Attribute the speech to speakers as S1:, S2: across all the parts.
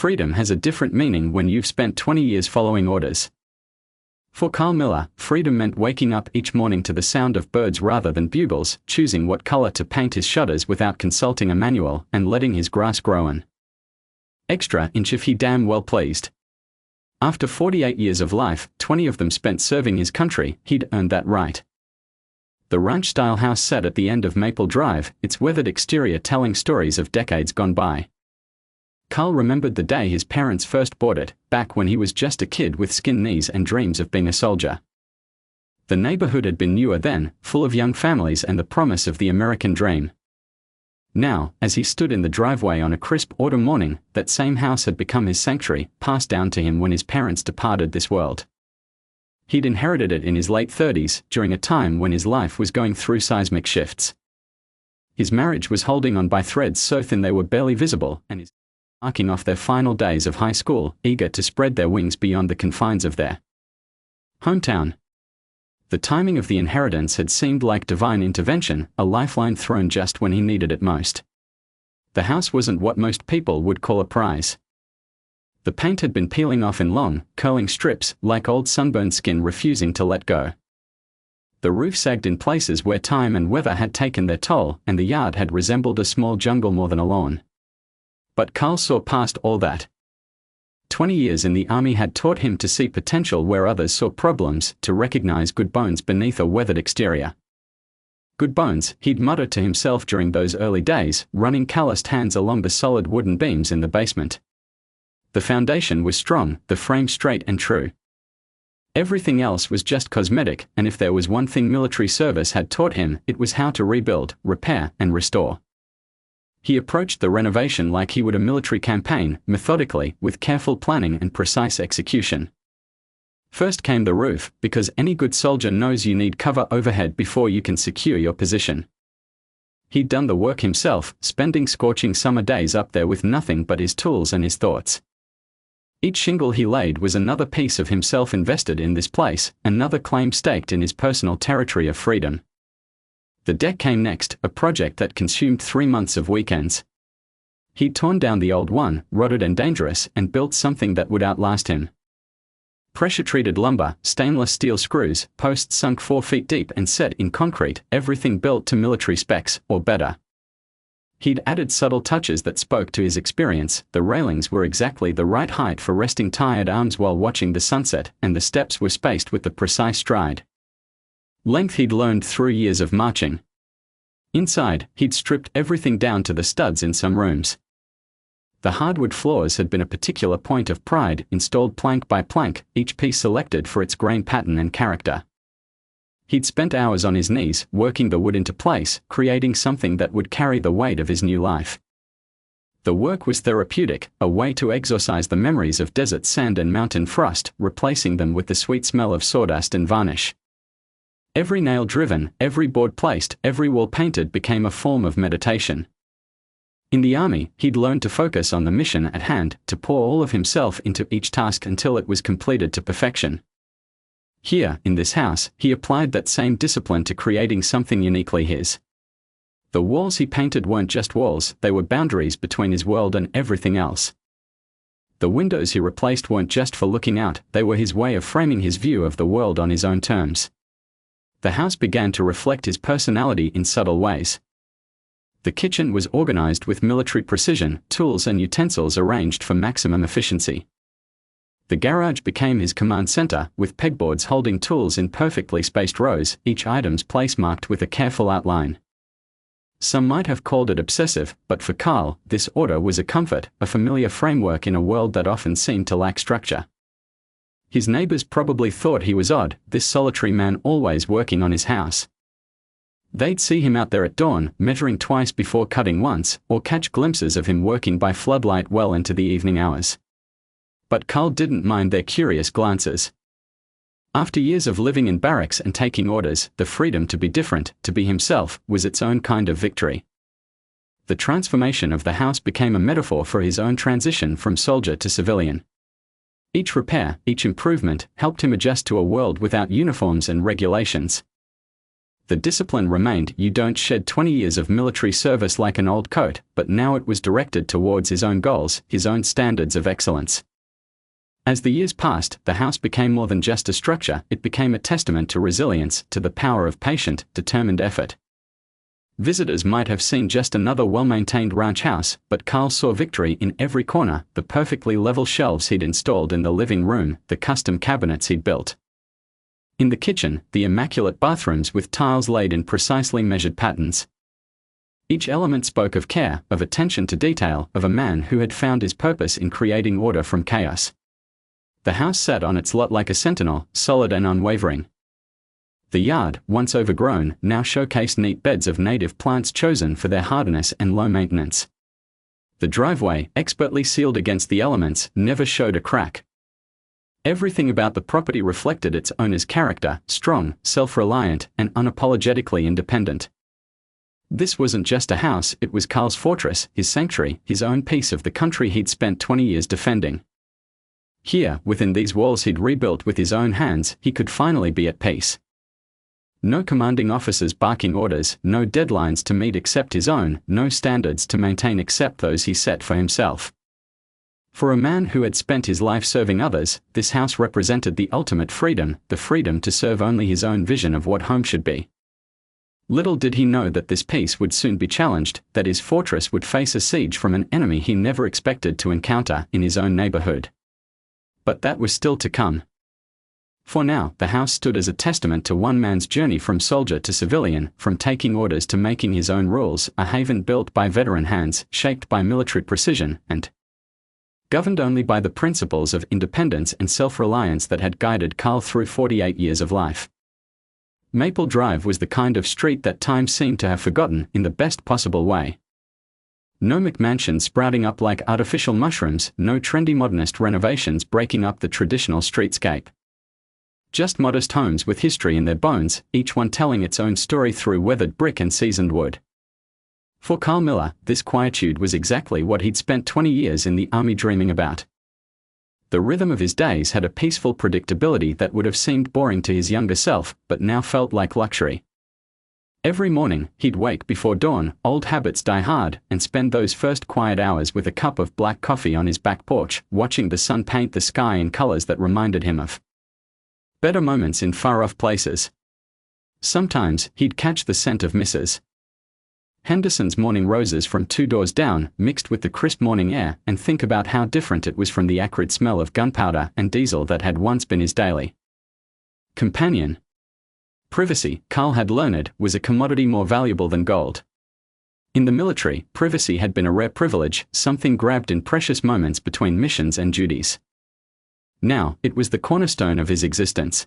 S1: freedom has a different meaning when you've spent 20 years following orders. For Carl Miller, freedom meant waking up each morning to the sound of birds rather than bugles, choosing what color to paint his shutters without consulting a manual, and letting his grass grow an extra inch if he damn well pleased. After 48 years of life, 20 of them spent serving his country, he'd earned that right. The ranch-style house sat at the end of Maple Drive, its weathered exterior telling stories of decades gone by. Carl remembered the day his parents first bought it, back when he was just a kid with skinned knees and dreams of being a soldier. The neighborhood had been newer then, full of young families and the promise of the American dream. Now, as he stood in the driveway on a crisp autumn morning, that same house had become his sanctuary, passed down to him when his parents departed this world. He'd inherited it in his late 30s, during a time when his life was going through seismic shifts. His marriage was holding on by threads so thin they were barely visible, and his marking off their final days of high school, eager to spread their wings beyond the confines of their hometown. The timing of the inheritance had seemed like divine intervention, a lifeline thrown just when he needed it most. The house wasn't what most people would call a prize. The paint had been peeling off in long, curling strips, like old sunburned skin refusing to let go. The roof sagged in places where time and weather had taken their toll, and the yard had resembled a small jungle more than a lawn. But Carl saw past all that. 20 years in the army had taught him to see potential where others saw problems, to recognize good bones beneath a weathered exterior. Good bones, he'd muttered to himself during those early days, running calloused hands along the solid wooden beams in the basement. The foundation was strong, the frame straight and true. Everything else was just cosmetic, and if there was one thing military service had taught him, it was how to rebuild, repair, and restore. He approached the renovation like he would a military campaign, methodically, with careful planning and precise execution. First came the roof, because any good soldier knows you need cover overhead before you can secure your position. He'd done the work himself, spending scorching summer days up there with nothing but his tools and his thoughts. Each shingle he laid was another piece of himself invested in this place, another claim staked in his personal territory of freedom. The deck came next, a project that consumed 3 months of weekends. He'd torn down the old one, rotted and dangerous, and built something that would outlast him. Pressure-treated lumber, stainless steel screws, posts sunk 4 feet deep and set in concrete, everything built to military specs, or better. He'd added subtle touches that spoke to his experience. The railings were exactly the right height for resting tired arms while watching the sunset, and the steps were spaced with the precise stride length he'd learned through years of marching. Inside, he'd stripped everything down to the studs in some rooms. The hardwood floors had been a particular point of pride, installed plank by plank, each piece selected for its grain pattern and character. He'd spent hours on his knees, working the wood into place, creating something that would carry the weight of his new life. The work was therapeutic, a way to exorcise the memories of desert sand and mountain frost, replacing them with the sweet smell of sawdust and varnish. Every nail driven, every board placed, every wall painted became a form of meditation. In the army, he'd learned to focus on the mission at hand, to pour all of himself into each task until it was completed to perfection. Here, in this house, he applied that same discipline to creating something uniquely his. The walls he painted weren't just walls, they were boundaries between his world and everything else. The windows he replaced weren't just for looking out, they were his way of framing his view of the world on his own terms. The house began to reflect his personality in subtle ways. The kitchen was organized with military precision, tools and utensils arranged for maximum efficiency. The garage became his command center, with pegboards holding tools in perfectly spaced rows, each item's place marked with a careful outline. Some might have called it obsessive, but for Carl, this order was a comfort, a familiar framework in a world that often seemed to lack structure. His neighbors probably thought he was odd, this solitary man always working on his house. They'd see him out there at dawn, measuring twice before cutting once, or catch glimpses of him working by floodlight well into the evening hours. But Carl didn't mind their curious glances. After years of living in barracks and taking orders, the freedom to be different, to be himself, was its own kind of victory. The transformation of the house became a metaphor for his own transition from soldier to civilian. Each repair, each improvement, helped him adjust to a world without uniforms and regulations. The discipline remained. You don't shed 20 years of military service like an old coat, but now it was directed towards his own goals, his own standards of excellence. As the years passed, the house became more than just a structure. It became a testament to resilience, to the power of patient, determined effort. Visitors might have seen just another well-maintained ranch house, but Carl saw victory in every corner: the perfectly level shelves he'd installed in the living room, the custom cabinets he'd built in the kitchen, the immaculate bathrooms with tiles laid in precisely measured patterns. Each element spoke of care, of attention to detail, of a man who had found his purpose in creating order from chaos. The house sat on its lot like a sentinel, solid and unwavering. The yard, once overgrown, now showcased neat beds of native plants chosen for their hardiness and low maintenance. The driveway, expertly sealed against the elements, never showed a crack. Everything about the property reflected its owner's character: strong, self-reliant, and unapologetically independent. This wasn't just a house, it was Carl's fortress, his sanctuary, his own piece of the country he'd spent 20 years defending. Here, within these walls he'd rebuilt with his own hands, he could finally be at peace. No commanding officers barking orders, no deadlines to meet except his own, no standards to maintain except those he set for himself. For a man who had spent his life serving others, this house represented the ultimate freedom, the freedom to serve only his own vision of what home should be. Little did he know that this peace would soon be challenged, that his fortress would face a siege from an enemy he never expected to encounter in his own neighborhood. But that was still to come. For now, the house stood as a testament to one man's journey from soldier to civilian, from taking orders to making his own rules, a haven built by veteran hands, shaped by military precision, and governed only by the principles of independence and self-reliance that had guided Carl through 48 years of life. Maple Drive was the kind of street that time seemed to have forgotten, in the best possible way. No McMansions sprouting up like artificial mushrooms, no trendy modernist renovations breaking up the traditional streetscape. Just modest homes with history in their bones, each one telling its own story through weathered brick and seasoned wood. For Carl Miller, this quietude was exactly what he'd spent 20 years in the army dreaming about. The rhythm of his days had a peaceful predictability that would have seemed boring to his younger self, but now felt like luxury. Every morning, he'd wake before dawn, old habits die hard, and spend those first quiet hours with a cup of black coffee on his back porch, watching the sun paint the sky in colors that reminded him of better moments in far-off places. Sometimes, he'd catch the scent of Mrs. Henderson's morning roses from 2 doors down, mixed with the crisp morning air, and think about how different it was from the acrid smell of gunpowder and diesel that had once been his daily companion. Privacy, Carl had learned, was a commodity more valuable than gold. In the military, privacy had been a rare privilege, something grabbed in precious moments between missions and duties. Now, it was the cornerstone of his existence.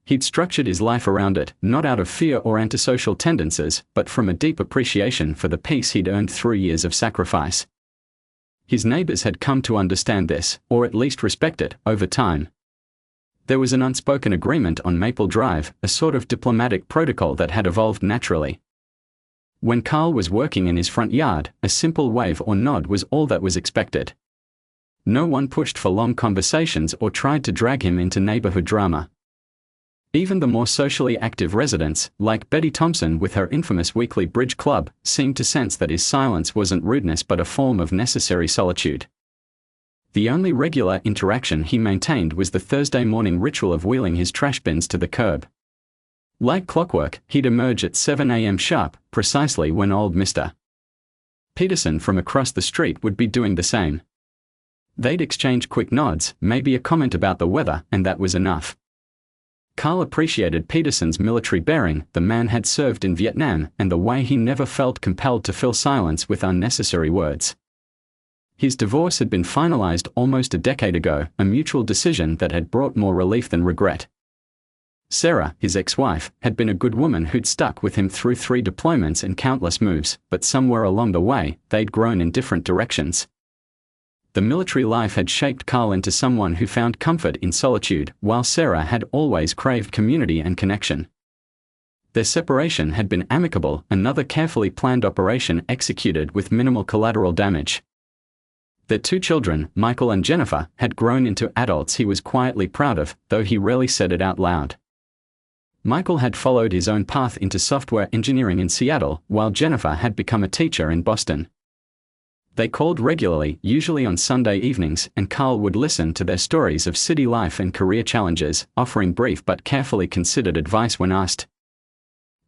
S1: He'd structured his life around it, not out of fear or antisocial tendencies, but from a deep appreciation for the peace he'd earned through years of sacrifice. His neighbors had come to understand this, or at least respect it, over time. There was an unspoken agreement on Maple Drive, a sort of diplomatic protocol that had evolved naturally. When Carl was working in his front yard, a simple wave or nod was all that was expected. No one pushed for long conversations or tried to drag him into neighborhood drama. Even the more socially active residents, like Betty Thompson with her infamous weekly bridge club, seemed to sense that his silence wasn't rudeness but a form of necessary solitude. The only regular interaction he maintained was the Thursday morning ritual of wheeling his trash bins to the curb. Like clockwork, he'd emerge at 7 a.m. sharp, precisely when old Mr. Peterson from across the street would be doing the same. They'd exchange quick nods, maybe a comment about the weather, and that was enough. Carl appreciated Peterson's military bearing. The man had served in Vietnam, and the way he never felt compelled to fill silence with unnecessary words. His divorce had been finalized almost a decade ago, a mutual decision that had brought more relief than regret. Sarah, his ex-wife, had been a good woman who'd stuck with him through 3 deployments and countless moves, but somewhere along the way, they'd grown in different directions. The military life had shaped Carl into someone who found comfort in solitude, while Sarah had always craved community and connection. Their separation had been amicable, another carefully planned operation executed with minimal collateral damage. Their 2 children, Michael and Jennifer, had grown into adults he was quietly proud of, though he rarely said it out loud. Michael had followed his own path into software engineering in Seattle, while Jennifer had become a teacher in Boston. They called regularly, usually on Sunday evenings, and Carl would listen to their stories of city life and career challenges, offering brief but carefully considered advice when asked.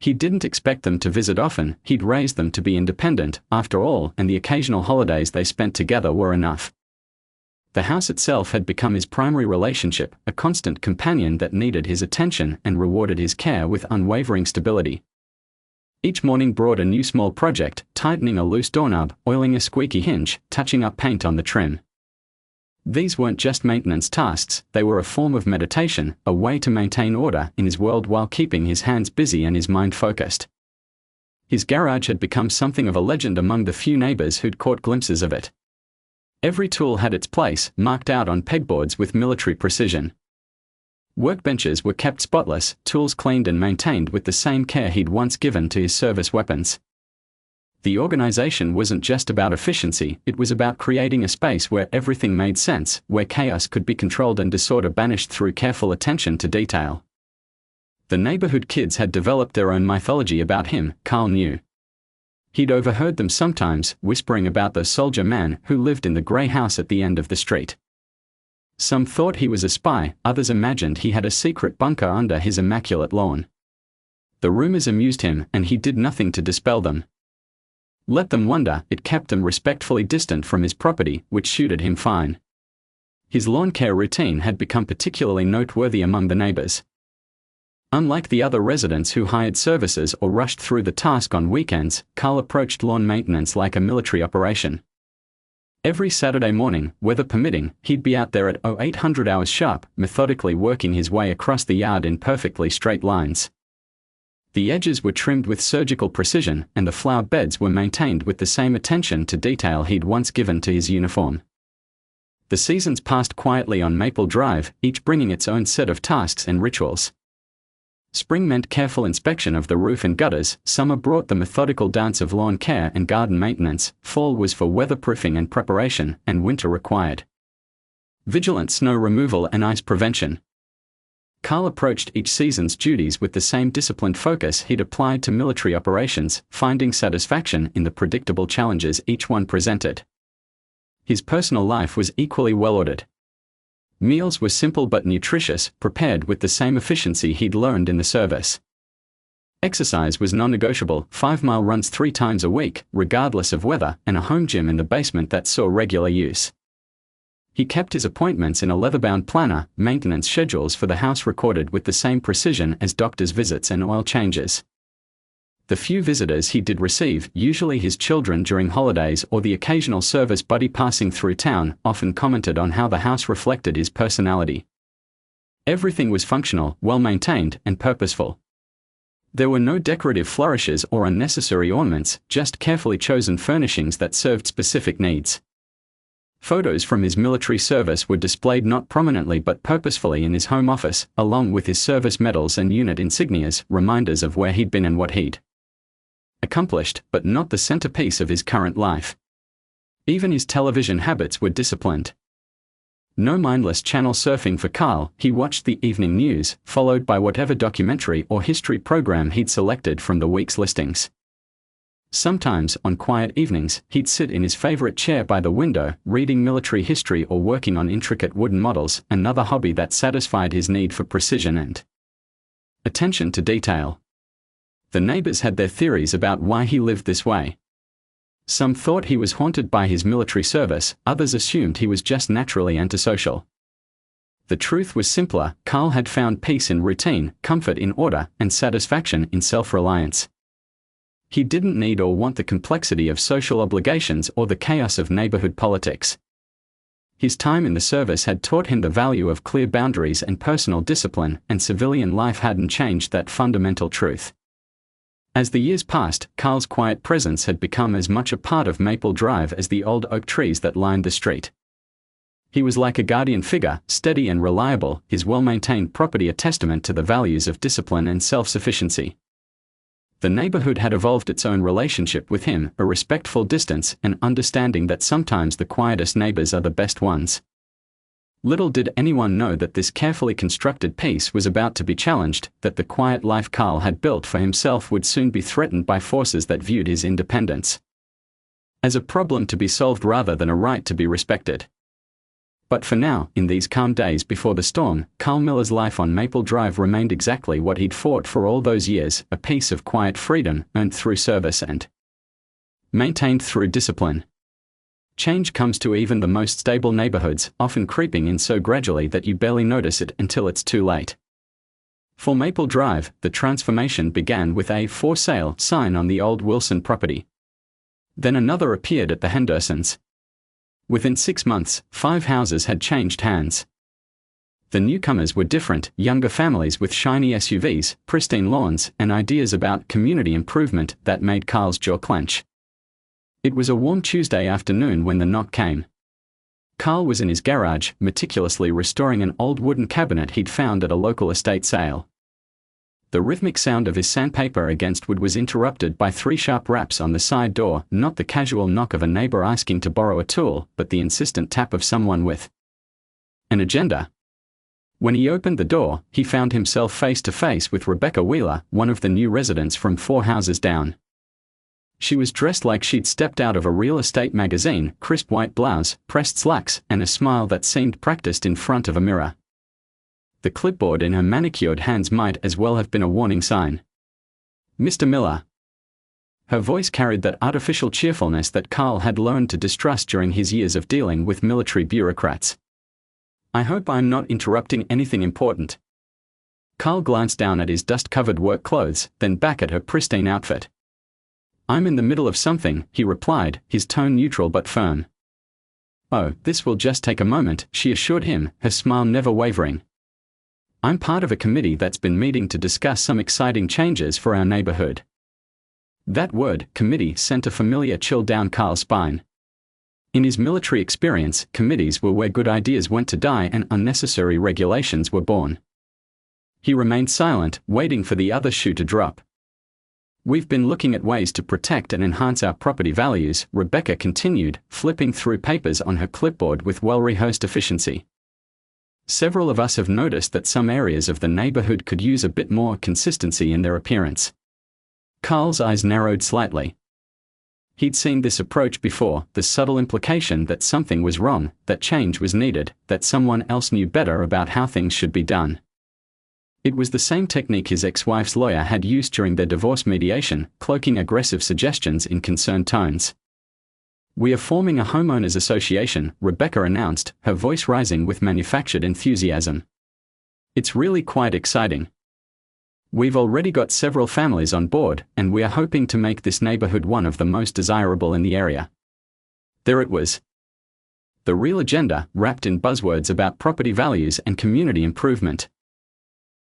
S1: He didn't expect them to visit often. He'd raised them to be independent, after all, and the occasional holidays they spent together were enough. The house itself had become his primary relationship, a constant companion that needed his attention and rewarded his care with unwavering stability. Each morning brought a new small project, tightening a loose doorknob, oiling a squeaky hinge, touching up paint on the trim. These weren't just maintenance tasks, they were a form of meditation, a way to maintain order in his world while keeping his hands busy and his mind focused. His garage had become something of a legend among the few neighbors who'd caught glimpses of it. Every tool had its place, marked out on pegboards with military precision. Workbenches were kept spotless, tools cleaned and maintained with the same care he'd once given to his service weapons. The organization wasn't just about efficiency, it was about creating a space where everything made sense, where chaos could be controlled and disorder banished through careful attention to detail. The neighborhood kids had developed their own mythology about him, Carl knew. He'd overheard them sometimes, whispering about the soldier man who lived in the grey house at the end of the street. Some thought he was a spy, others imagined he had a secret bunker under his immaculate lawn. The rumors amused him, and he did nothing to dispel them. Let them wonder, it kept them respectfully distant from his property, which suited him fine. His lawn care routine had become particularly noteworthy among the neighbors. Unlike the other residents who hired services or rushed through the task on weekends, Carl approached lawn maintenance like a military operation. Every Saturday morning, weather permitting, he'd be out there at 0800 hours sharp, methodically working his way across the yard in perfectly straight lines. The edges were trimmed with surgical precision, and the flower beds were maintained with the same attention to detail he'd once given to his uniform. The seasons passed quietly on Maple Drive, each bringing its own set of tasks and rituals. Spring meant careful inspection of the roof and gutters, summer brought the methodical dance of lawn care and garden maintenance, fall was for weatherproofing and preparation, and winter required vigilant snow removal and ice prevention. Carl approached each season's duties with the same disciplined focus he'd applied to military operations, finding satisfaction in the predictable challenges each one presented. His personal life was equally well-ordered. Meals were simple but nutritious, prepared with the same efficiency he'd learned in the service. Exercise was non-negotiable, 5-mile runs 3 times a week, regardless of weather, and a home gym in the basement that saw regular use. He kept his appointments in a leather-bound planner, maintenance schedules for the house recorded with the same precision as doctor's visits and oil changes. The few visitors he did receive, usually his children during holidays or the occasional service buddy passing through town, often commented on how the house reflected his personality. Everything was functional, well-maintained, and purposeful. There were no decorative flourishes or unnecessary ornaments, just carefully chosen furnishings that served specific needs. Photos from his military service were displayed not prominently but purposefully in his home office, along with his service medals and unit insignias, reminders of where he'd been and what he'd accomplished, but not the centerpiece of his current life. Even his television habits were disciplined. No mindless channel surfing for Carl, he watched the evening news, followed by whatever documentary or history program he'd selected from the week's listings. Sometimes, on quiet evenings, he'd sit in his favorite chair by the window, reading military history or working on intricate wooden models, another hobby that satisfied his need for precision and attention to detail. The neighbors had their theories about why he lived this way. Some thought he was haunted by his military service, others assumed he was just naturally antisocial. The truth was simpler, Carl had found peace in routine, comfort in order, and satisfaction in self-reliance. He didn't need or want the complexity of social obligations or the chaos of neighborhood politics. His time in the service had taught him the value of clear boundaries and personal discipline, and civilian life hadn't changed that fundamental truth. As the years passed, Carl's quiet presence had become as much a part of Maple Drive as the old oak trees that lined the street. He was like a guardian figure, steady and reliable, his well-maintained property a testament to the values of discipline and self-sufficiency. The neighborhood had evolved its own relationship with him, a respectful distance, and understanding that sometimes the quietest neighbors are the best ones. Little did anyone know that this carefully constructed peace was about to be challenged, that the quiet life Carl had built for himself would soon be threatened by forces that viewed his independence as a problem to be solved rather than a right to be respected. But for now, in these calm days before the storm, Carl Miller's life on Maple Drive remained exactly what he'd fought for all those years, a piece of quiet freedom earned through service and maintained through discipline. Change comes to even the most stable neighborhoods, often creeping in so gradually that you barely notice it until it's too late. For Maple Drive, the transformation began with a "for sale" sign on the old Wilson property. Then another appeared at the Hendersons. Within 6 months, 5 houses had changed hands. The newcomers were different, younger families with shiny SUVs, pristine lawns, and ideas about community improvement that made Carl's jaw clench. It was a warm Tuesday afternoon when the knock came. Carl was in his garage, meticulously restoring an old wooden cabinet he'd found at a local estate sale. The rhythmic sound of his sandpaper against wood was interrupted by 3 sharp raps on the side door, not the casual knock of a neighbor asking to borrow a tool, but the insistent tap of someone with an agenda. When he opened the door, he found himself face to face with Rebecca Wheeler, one of the new residents from 4 houses down. She was dressed like she'd stepped out of a real estate magazine, crisp white blouse, pressed slacks, and a smile that seemed practiced in front of a mirror. The clipboard in her manicured hands might as well have been a warning sign. "Mr. Miller." Her voice carried that artificial cheerfulness that Carl had learned to distrust during his years of dealing with military bureaucrats. "I hope I'm not interrupting anything important." Carl glanced down at his dust-covered work clothes, then back at her pristine outfit. "I'm in the middle of something," he replied, his tone neutral but firm. "Oh, this will just take a moment," she assured him, her smile never wavering. "I'm part of a committee that's been meeting to discuss some exciting changes for our neighborhood." That word, committee, sent a familiar chill down Carl's spine. In his military experience, committees were where good ideas went to die and unnecessary regulations were born. He remained silent, waiting for the other shoe to drop. "We've been looking at ways to protect and enhance our property values," Rebecca continued, flipping through papers on her clipboard with well-rehearsed efficiency. "Several of us have noticed that some areas of the neighborhood could use a bit more consistency in their appearance." Carl's eyes narrowed slightly. He'd seen this approach before, the subtle implication that something was wrong, that change was needed, that someone else knew better about how things should be done. It was the same technique his ex-wife's lawyer had used during their divorce mediation, cloaking aggressive suggestions in concerned tones. "We are forming a homeowners association," Rebecca announced, her voice rising with manufactured enthusiasm. "It's really quite exciting. We've already got several families on board, and we are hoping to make this neighborhood one of the most desirable in the area." There it was. The real agenda, wrapped in buzzwords about property values and community improvement.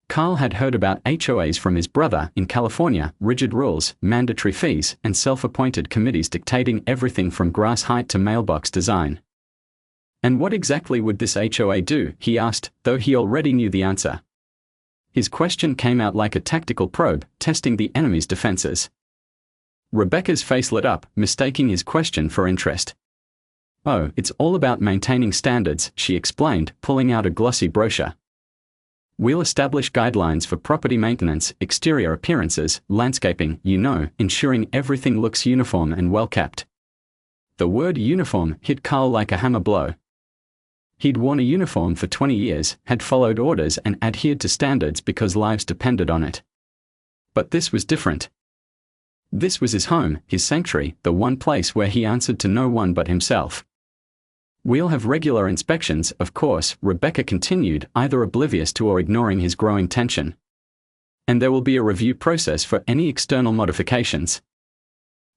S1: Carl had heard about HOAs from his brother in California, rigid rules, mandatory fees, and self-appointed committees dictating everything from grass height to mailbox design. And what exactly would this HOA do, he asked, though he already knew the answer. His question came out like a tactical probe, testing the enemy's defenses. Rebecca's face lit up, mistaking his question for interest. "Oh, it's all about maintaining standards," she explained, pulling out a glossy brochure. "We'll establish guidelines for property maintenance, exterior appearances, landscaping, ensuring everything looks uniform and well-kept." The word uniform hit Carl like a hammer blow. He'd worn a uniform for 20 years, had followed orders and adhered to standards because lives depended on it. But this was different. This was his home, his sanctuary, the one place where he answered to no one but himself. "We'll have regular inspections, of course," Rebecca continued, either oblivious to or ignoring his growing tension. "And there will be a review process for any external modifications.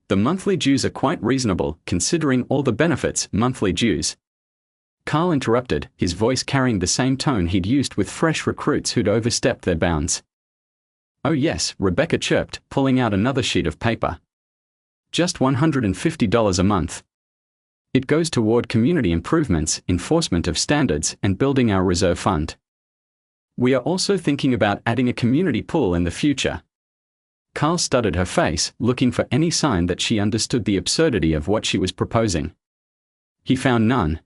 S1: The monthly dues are quite reasonable, considering all the benefits." "Monthly dues?" Carl interrupted, his voice carrying the same tone he'd used with fresh recruits who'd overstepped their bounds. "Oh yes," Rebecca chirped, pulling out another sheet of paper. "Just $150 a month. It goes toward community improvements, enforcement of standards, and building our reserve fund. We are also thinking about adding a community pool in the future." Carl studied her face, looking for any sign that she understood the absurdity of what she was proposing. He found none.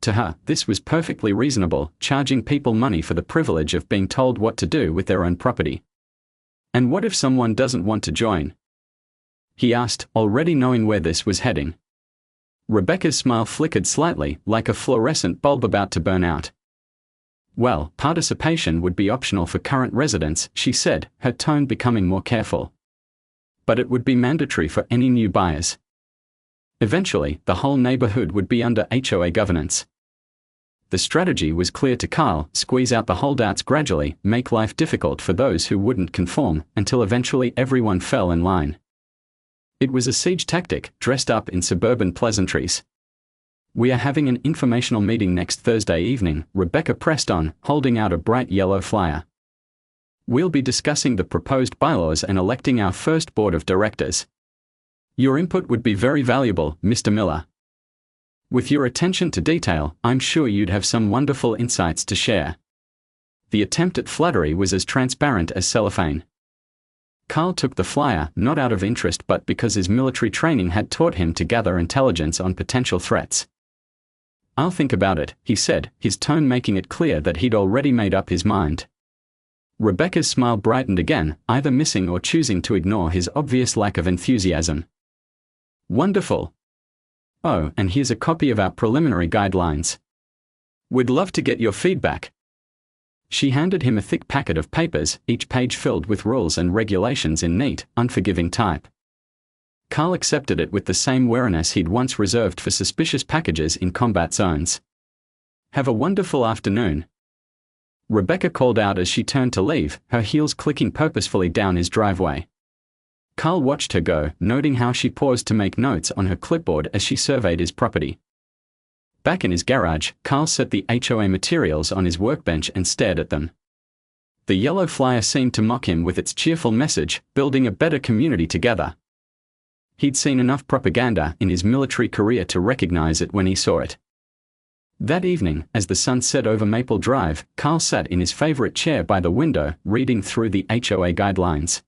S1: To her, this was perfectly reasonable, charging people money for the privilege of being told what to do with their own property. And what if someone doesn't want to join? He asked, already knowing where this was heading. Rebecca's smile flickered slightly, like a fluorescent bulb about to burn out. Well, participation would be optional for current residents, she said, her tone becoming more careful. But it would be mandatory for any new buyers. Eventually, the whole neighborhood would be under HOA governance. The strategy was clear to Carl: squeeze out the holdouts gradually, make life difficult for those who wouldn't conform, until eventually everyone fell in line. It was a siege tactic, dressed up in suburban pleasantries. We are having an informational meeting next Thursday evening, Rebecca pressed on, holding out a bright yellow flyer. We'll be discussing the proposed bylaws and electing our first board of directors. Your input would be very valuable, Mr. Miller. With your attention to detail, I'm sure you'd have some wonderful insights to share. The attempt at flattery was as transparent as cellophane. Carl took the flyer, not out of interest but because his military training had taught him to gather intelligence on potential threats. I'll think about it, he said, his tone making it clear that he'd already made up his mind. Rebecca's smile brightened again, either missing or choosing to ignore his obvious lack of enthusiasm. Wonderful. Oh, and here's a copy of our preliminary guidelines. We'd love to get your feedback. She handed him a thick packet of papers, each page filled with rules and regulations in neat, unforgiving type. Carl accepted it with the same wariness he'd once reserved for suspicious packages in combat zones. Have a wonderful afternoon. Rebecca called out as she turned to leave, her heels clicking purposefully down his driveway. Carl watched her go, noting how she paused to make notes on her clipboard as she surveyed his property. Back in his garage, Carl set the HOA materials on his workbench and stared at them. The yellow flyer seemed to mock him with its cheerful message, building a better community together. He'd seen enough propaganda in his military career to recognize it when he saw it. That evening, as the sun set over Maple Drive, Carl sat in his favorite chair by the window, reading through the HOA guidelines.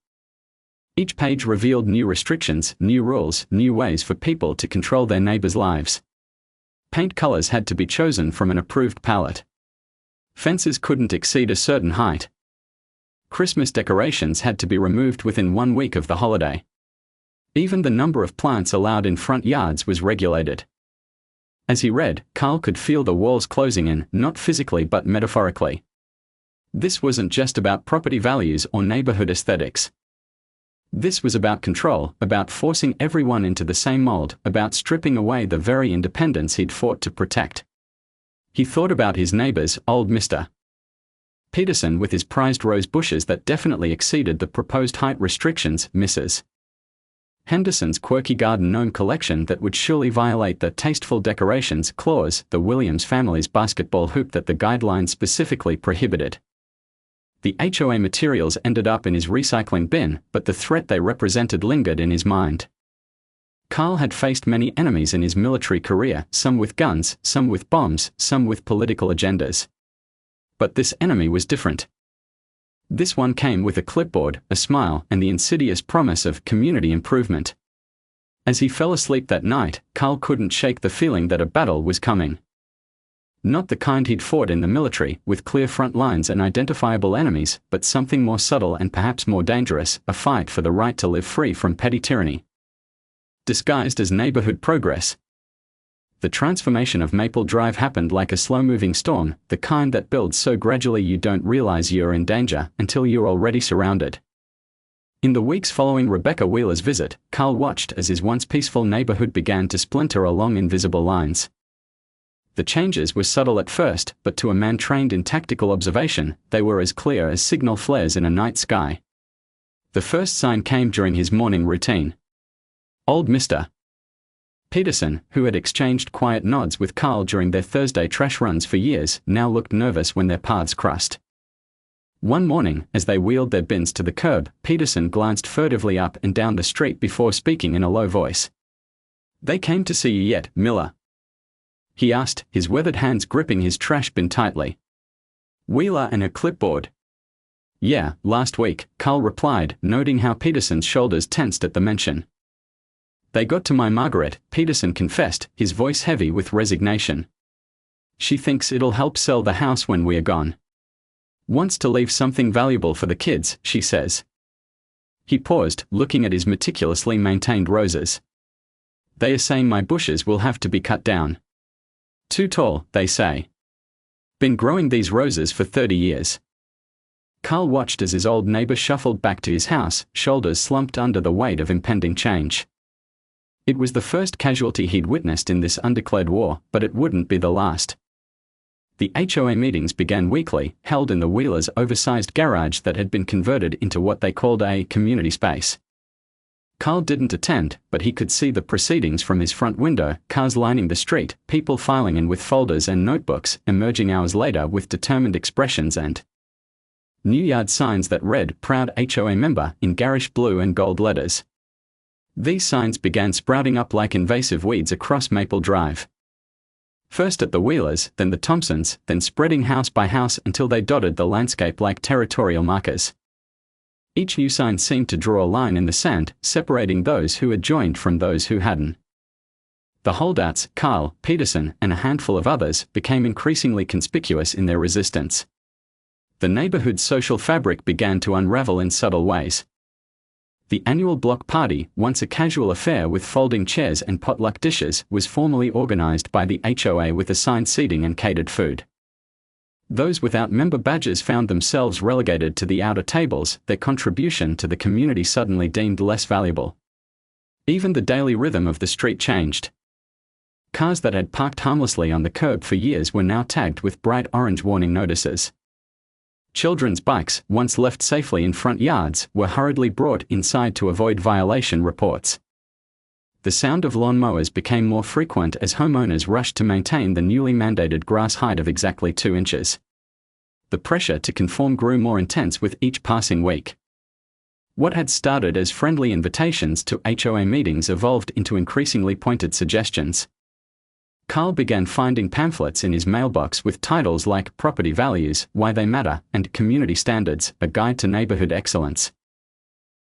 S1: Each page revealed new restrictions, new rules, new ways for people to control their neighbors' lives. Paint colors had to be chosen from an approved palette. Fences couldn't exceed a certain height. Christmas decorations had to be removed within 1 week of the holiday. Even the number of plants allowed in front yards was regulated. As he read, Carl could feel the walls closing in, not physically but metaphorically. This wasn't just about property values or neighborhood aesthetics. This was about control, about forcing everyone into the same mold, about stripping away the very independence he'd fought to protect. He thought about his neighbors, old Mr. Peterson with his prized rose bushes that definitely exceeded the proposed height restrictions, Mrs. Henderson's quirky garden gnome collection that would surely violate the tasteful decorations clause, the Williams family's basketball hoop that the guidelines specifically prohibited. The HOA materials ended up in his recycling bin, but the threat they represented lingered in his mind. Carl had faced many enemies in his military career, some with guns, some with bombs, some with political agendas. But this enemy was different. This one came with a clipboard, a smile, and the insidious promise of community improvement. As he fell asleep that night, Carl couldn't shake the feeling that a battle was coming. Not the kind he'd fought in the military, with clear front lines and identifiable enemies, but something more subtle and perhaps more dangerous, a fight for the right to live free from petty tyranny. Disguised as neighborhood progress. The transformation of Maple Drive happened like a slow-moving storm, the kind that builds so gradually you don't realize you're in danger until you're already surrounded. In the weeks following Rebecca Wheeler's visit, Carl watched as his once peaceful neighborhood began to splinter along invisible lines. The changes were subtle at first, but to a man trained in tactical observation, they were as clear as signal flares in a night sky. The first sign came during his morning routine. Old Mr. Peterson, who had exchanged quiet nods with Carl during their Thursday trash runs for years, now looked nervous when their paths crossed. One morning, as they wheeled their bins to the curb, Peterson glanced furtively up and down the street before speaking in a low voice. "They came to see you yet, Miller?" he asked, his weathered hands gripping his trash bin tightly. Wheeler and her clipboard. "Yeah, last week," Carl replied, noting how Peterson's shoulders tensed at the mention. "They got to my Margaret," Peterson confessed, his voice heavy with resignation. She thinks it'll help sell the house when we're gone. Wants to leave something valuable for the kids, she says. He paused, looking at his meticulously maintained roses. They are saying my bushes will have to be cut down. Too tall, they say. Been growing these roses for 30 years. Carl watched as his old neighbor shuffled back to his house, shoulders slumped under the weight of impending change. It was the first casualty he'd witnessed in this undeclared war, but it wouldn't be the last. The HOA meetings began weekly, held in the Wheelers' oversized garage that had been converted into what they called a community space. Carl didn't attend, but he could see the proceedings from his front window, cars lining the street, people filing in with folders and notebooks, emerging hours later with determined expressions and new yard signs that read "Proud HOA Member" in garish blue and gold letters. These signs began sprouting up like invasive weeds across Maple Drive. First at the Wheelers, then the Thompsons, then spreading house by house until they dotted the landscape like territorial markers. Each new sign seemed to draw a line in the sand, separating those who had joined from those who hadn't. The holdouts, Carl, Peterson, and a handful of others, became increasingly conspicuous in their resistance. The neighborhood's social fabric began to unravel in subtle ways. The annual block party, once a casual affair with folding chairs and potluck dishes, was formally organized by the HOA with assigned seating and catered food. Those without member badges found themselves relegated to the outer tables, their contribution to the community suddenly deemed less valuable. Even the daily rhythm of the street changed. Cars that had parked harmlessly on the curb for years were now tagged with bright orange warning notices. Children's bikes, once left safely in front yards, were hurriedly brought inside to avoid violation reports. The sound of lawn mowers became more frequent as homeowners rushed to maintain the newly mandated grass height of exactly 2 inches. The pressure to conform grew more intense with each passing week. What had started as friendly invitations to HOA meetings evolved into increasingly pointed suggestions. Carl began finding pamphlets in his mailbox with titles like Property Values, Why They Matter, and Community Standards, A Guide to Neighborhood Excellence.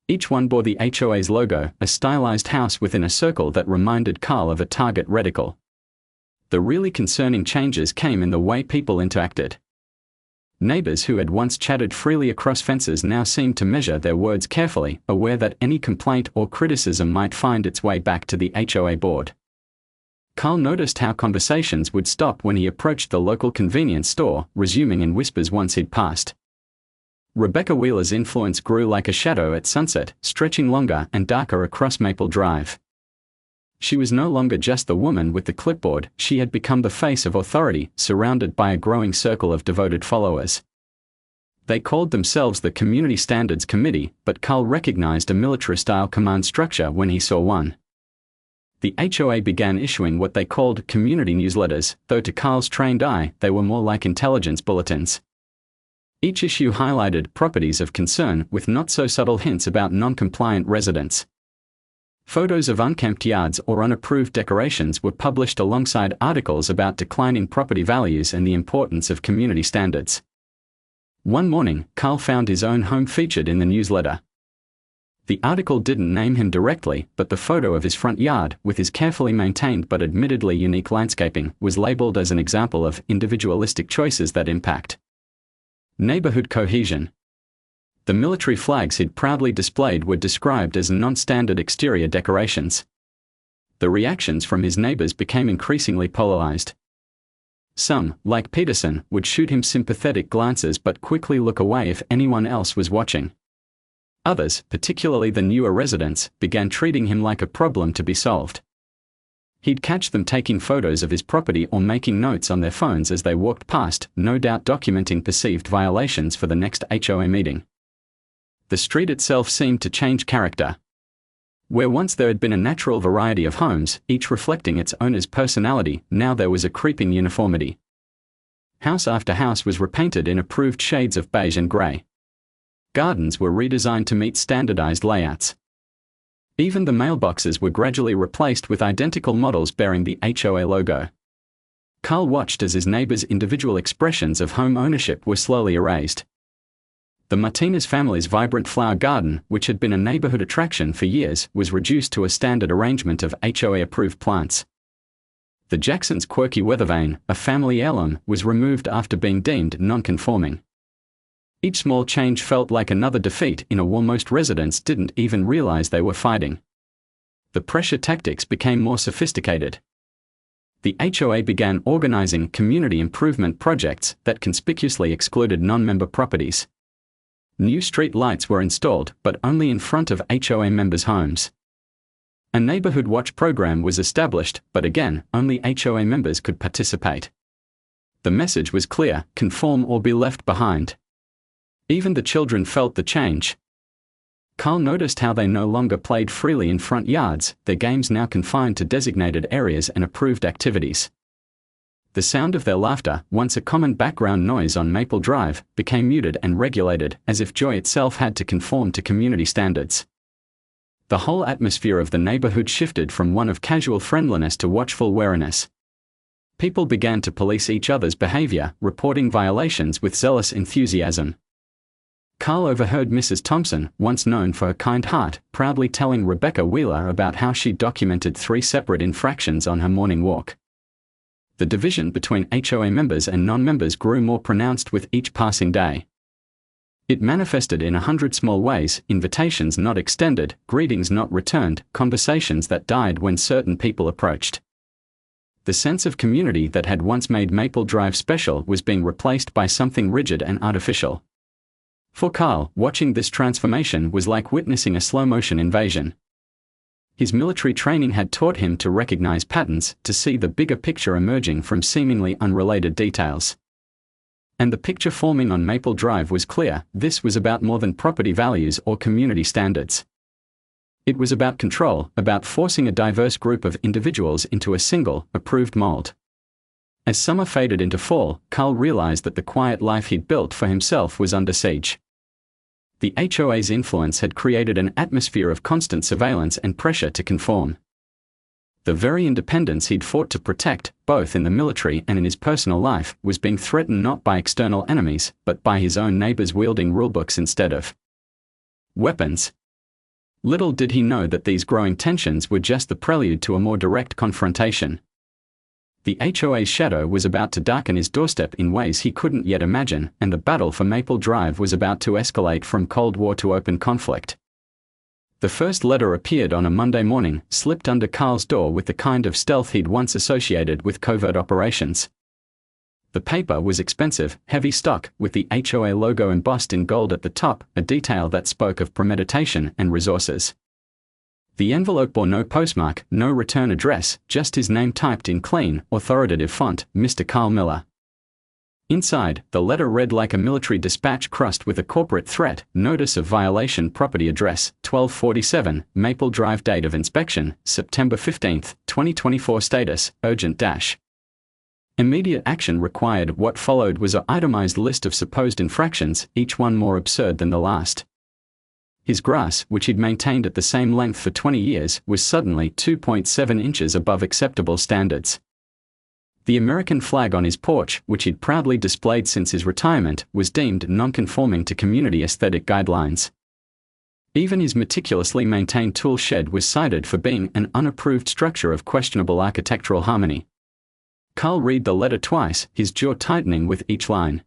S1: Each one bore the HOA's logo, a stylized house within a circle that reminded Carl of a target reticle. The really concerning changes came in the way people interacted. Neighbors who had once chatted freely across fences now seemed to measure their words carefully, aware that any complaint or criticism might find its way back to the HOA board. Carl noticed how conversations would stop when he approached the local convenience store, resuming in whispers once he'd passed. Rebecca Wheeler's influence grew like a shadow at sunset, stretching longer and darker across Maple Drive. She was no longer just the woman with the clipboard, she had become the face of authority, surrounded by a growing circle of devoted followers. They called themselves the Community Standards Committee, but Carl recognized a military-style command structure when he saw one. The HOA began issuing what they called community newsletters, though to Carl's trained eye, they were more like intelligence bulletins. Each issue highlighted properties of concern with not-so-subtle hints about non-compliant residents. Photos of unkempt yards or unapproved decorations were published alongside articles about declining property values and the importance of community standards. One morning, Carl found his own home featured in the newsletter. The article didn't name him directly, but the photo of his front yard, with his carefully maintained but admittedly unique landscaping, was labeled as an example of individualistic choices that impact neighborhood cohesion. The military flags he'd proudly displayed were described as non-standard exterior decorations. The reactions from his neighbors became increasingly polarized. Some, like Peterson, would shoot him sympathetic glances but quickly look away if anyone else was watching. Others, particularly the newer residents, began treating him like a problem to be solved. He'd catch them taking photos of his property or making notes on their phones as they walked past, no doubt documenting perceived violations for the next HOA meeting. The street itself seemed to change character. Where once there had been a natural variety of homes, each reflecting its owner's personality, now there was a creeping uniformity. House after house was repainted in approved shades of beige and grey. Gardens were redesigned to meet standardized layouts. Even the mailboxes were gradually replaced with identical models bearing the HOA logo. Carl watched as his neighbors' individual expressions of home ownership were slowly erased. The Martinez family's vibrant flower garden, which had been a neighborhood attraction for years, was reduced to a standard arrangement of HOA-approved plants. The Jacksons' quirky weather vane, a family heirloom, was removed after being deemed non-conforming. Each small change felt like another defeat in a war most residents didn't even realize they were fighting. The pressure tactics became more sophisticated. The HOA began organizing community improvement projects that conspicuously excluded non-member properties. New street lights were installed, but only in front of HOA members' homes. A neighborhood watch program was established, but again, only HOA members could participate. The message was clear: conform or be left behind. Even the children felt the change. Carl noticed how they no longer played freely in front yards, their games now confined to designated areas and approved activities. The sound of their laughter, once a common background noise on Maple Drive, became muted and regulated, as if joy itself had to conform to community standards. The whole atmosphere of the neighborhood shifted from one of casual friendliness to watchful wariness. People began to police each other's behavior, reporting violations with zealous enthusiasm. Carl overheard Mrs. Thompson, once known for her kind heart, proudly telling Rebecca Wheeler about how she documented 3 separate infractions on her morning walk. The division between HOA members and non-members grew more pronounced with each passing day. It manifested in 100 small ways: invitations not extended, greetings not returned, conversations that died when certain people approached. The sense of community that had once made Maple Drive special was being replaced by something rigid and artificial. For Carl, watching this transformation was like witnessing a slow-motion invasion. His military training had taught him to recognize patterns, to see the bigger picture emerging from seemingly unrelated details. And the picture forming on Maple Drive was clear: this was about more than property values or community standards. It was about control, about forcing a diverse group of individuals into a single, approved mold. As summer faded into fall, Carl realized that the quiet life he'd built for himself was under siege. The HOA's influence had created an atmosphere of constant surveillance and pressure to conform. The very independence he'd fought to protect, both in the military and in his personal life, was being threatened not by external enemies, but by his own neighbors wielding rulebooks instead of weapons. Little did he know that these growing tensions were just the prelude to a more direct confrontation. The HOA's shadow was about to darken his doorstep in ways he couldn't yet imagine, and the battle for Maple Drive was about to escalate from Cold War to open conflict. The first letter appeared on a Monday morning, slipped under Carl's door with the kind of stealth he'd once associated with covert operations. The paper was expensive, heavy stock, with the HOA logo embossed in gold at the top, a detail that spoke of premeditation and resources. The envelope bore no postmark, no return address, just his name typed in clean, authoritative font: Mr. Carl Miller. Inside, the letter read like a military dispatch crossed with a corporate threat: notice of violation, property address, 1247, Maple Drive, date of inspection, September 15, 2024, status, urgent dash. Immediate action required. What followed was an itemized list of supposed infractions, each one more absurd than the last. His grass, which he'd maintained at the same length for 20 years, was suddenly 2.7 inches above acceptable standards. The American flag on his porch, which he'd proudly displayed since his retirement, was deemed non-conforming to community aesthetic guidelines. Even his meticulously maintained tool shed was cited for being an unapproved structure of questionable architectural harmony. Carl read the letter twice, his jaw tightening with each line.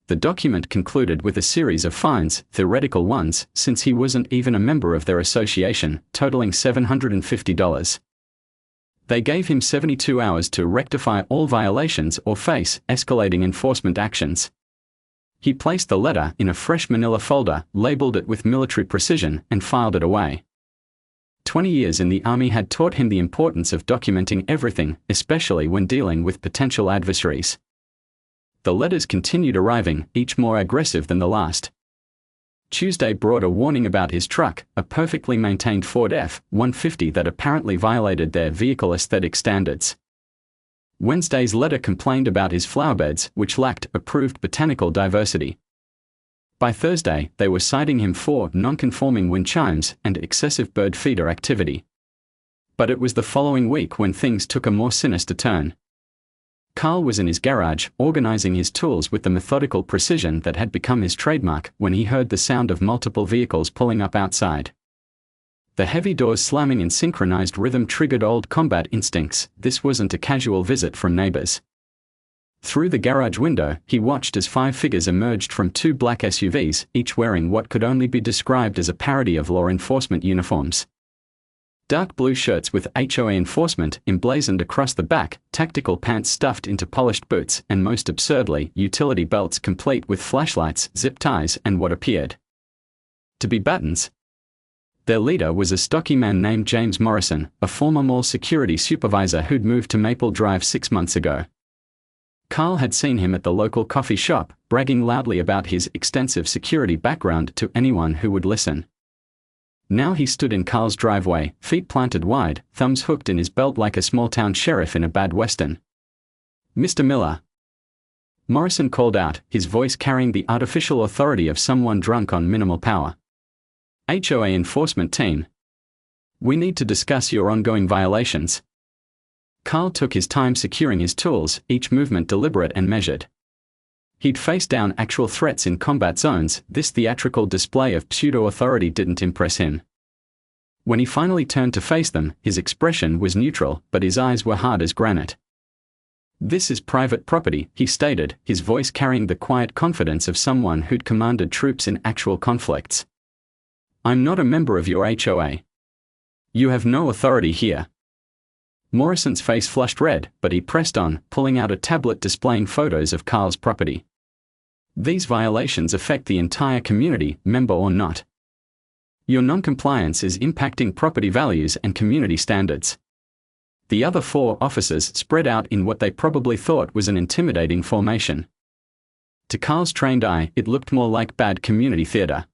S1: The document concluded with a series of fines, theoretical ones, since he wasn't even a member of their association, totaling $750. They gave him 72 hours to rectify all violations or face escalating enforcement actions. He placed the letter in a fresh manila folder, labeled it with military precision, and filed it away. 20 years in the Army had taught him the importance of documenting everything, especially when dealing with potential adversaries. The letters continued arriving, each more aggressive than the last. Tuesday brought a warning about his truck, a perfectly maintained Ford F-150 that apparently violated their vehicle aesthetic standards. Wednesday's letter complained about his flowerbeds, which lacked approved botanical diversity. By Thursday, they were citing him for non-conforming wind chimes and excessive bird feeder activity. But it was the following week when things took a more sinister turn. Carl was in his garage, organizing his tools with the methodical precision that had become his trademark, when he heard the sound of multiple vehicles pulling up outside. The heavy doors slamming in synchronized rhythm triggered old combat instincts. This wasn't a casual visit from neighbors. Through the garage window, he watched as 5 figures emerged from 2 black SUVs, each wearing what could only be described as a parody of law enforcement uniforms. Dark blue shirts with HOA enforcement emblazoned across the back, tactical pants stuffed into polished boots, and most absurdly, utility belts complete with flashlights, zip ties, and what appeared to be buttons. Their leader was a stocky man named James Morrison, a former mall security supervisor who'd moved to Maple Drive 6 months ago. Carl had seen him at the local coffee shop, bragging loudly about his extensive security background to anyone who would listen. Now he stood in Carl's driveway, feet planted wide, thumbs hooked in his belt like a small-town sheriff in a bad western. "Mr. Miller," Morrison called out, his voice carrying the artificial authority of someone drunk on minimal power. "HOA enforcement team. We need to discuss your ongoing violations." Carl took his time securing his tools, each movement deliberate and measured. He'd faced down actual threats in combat zones. This theatrical display of pseudo-authority didn't impress him. When he finally turned to face them, his expression was neutral, but his eyes were hard as granite. "This is private property," he stated, his voice carrying the quiet confidence of someone who'd commanded troops in actual conflicts. "I'm not a member of your HOA. You have no authority here." Morrison's face flushed red, but he pressed on, pulling out a tablet displaying photos of Carl's property. "These violations affect the entire community, member or not. Your non-compliance is impacting property values and community standards." The other 4 officers spread out in what they probably thought was an intimidating formation. To Carl's trained eye, it looked more like bad community theater.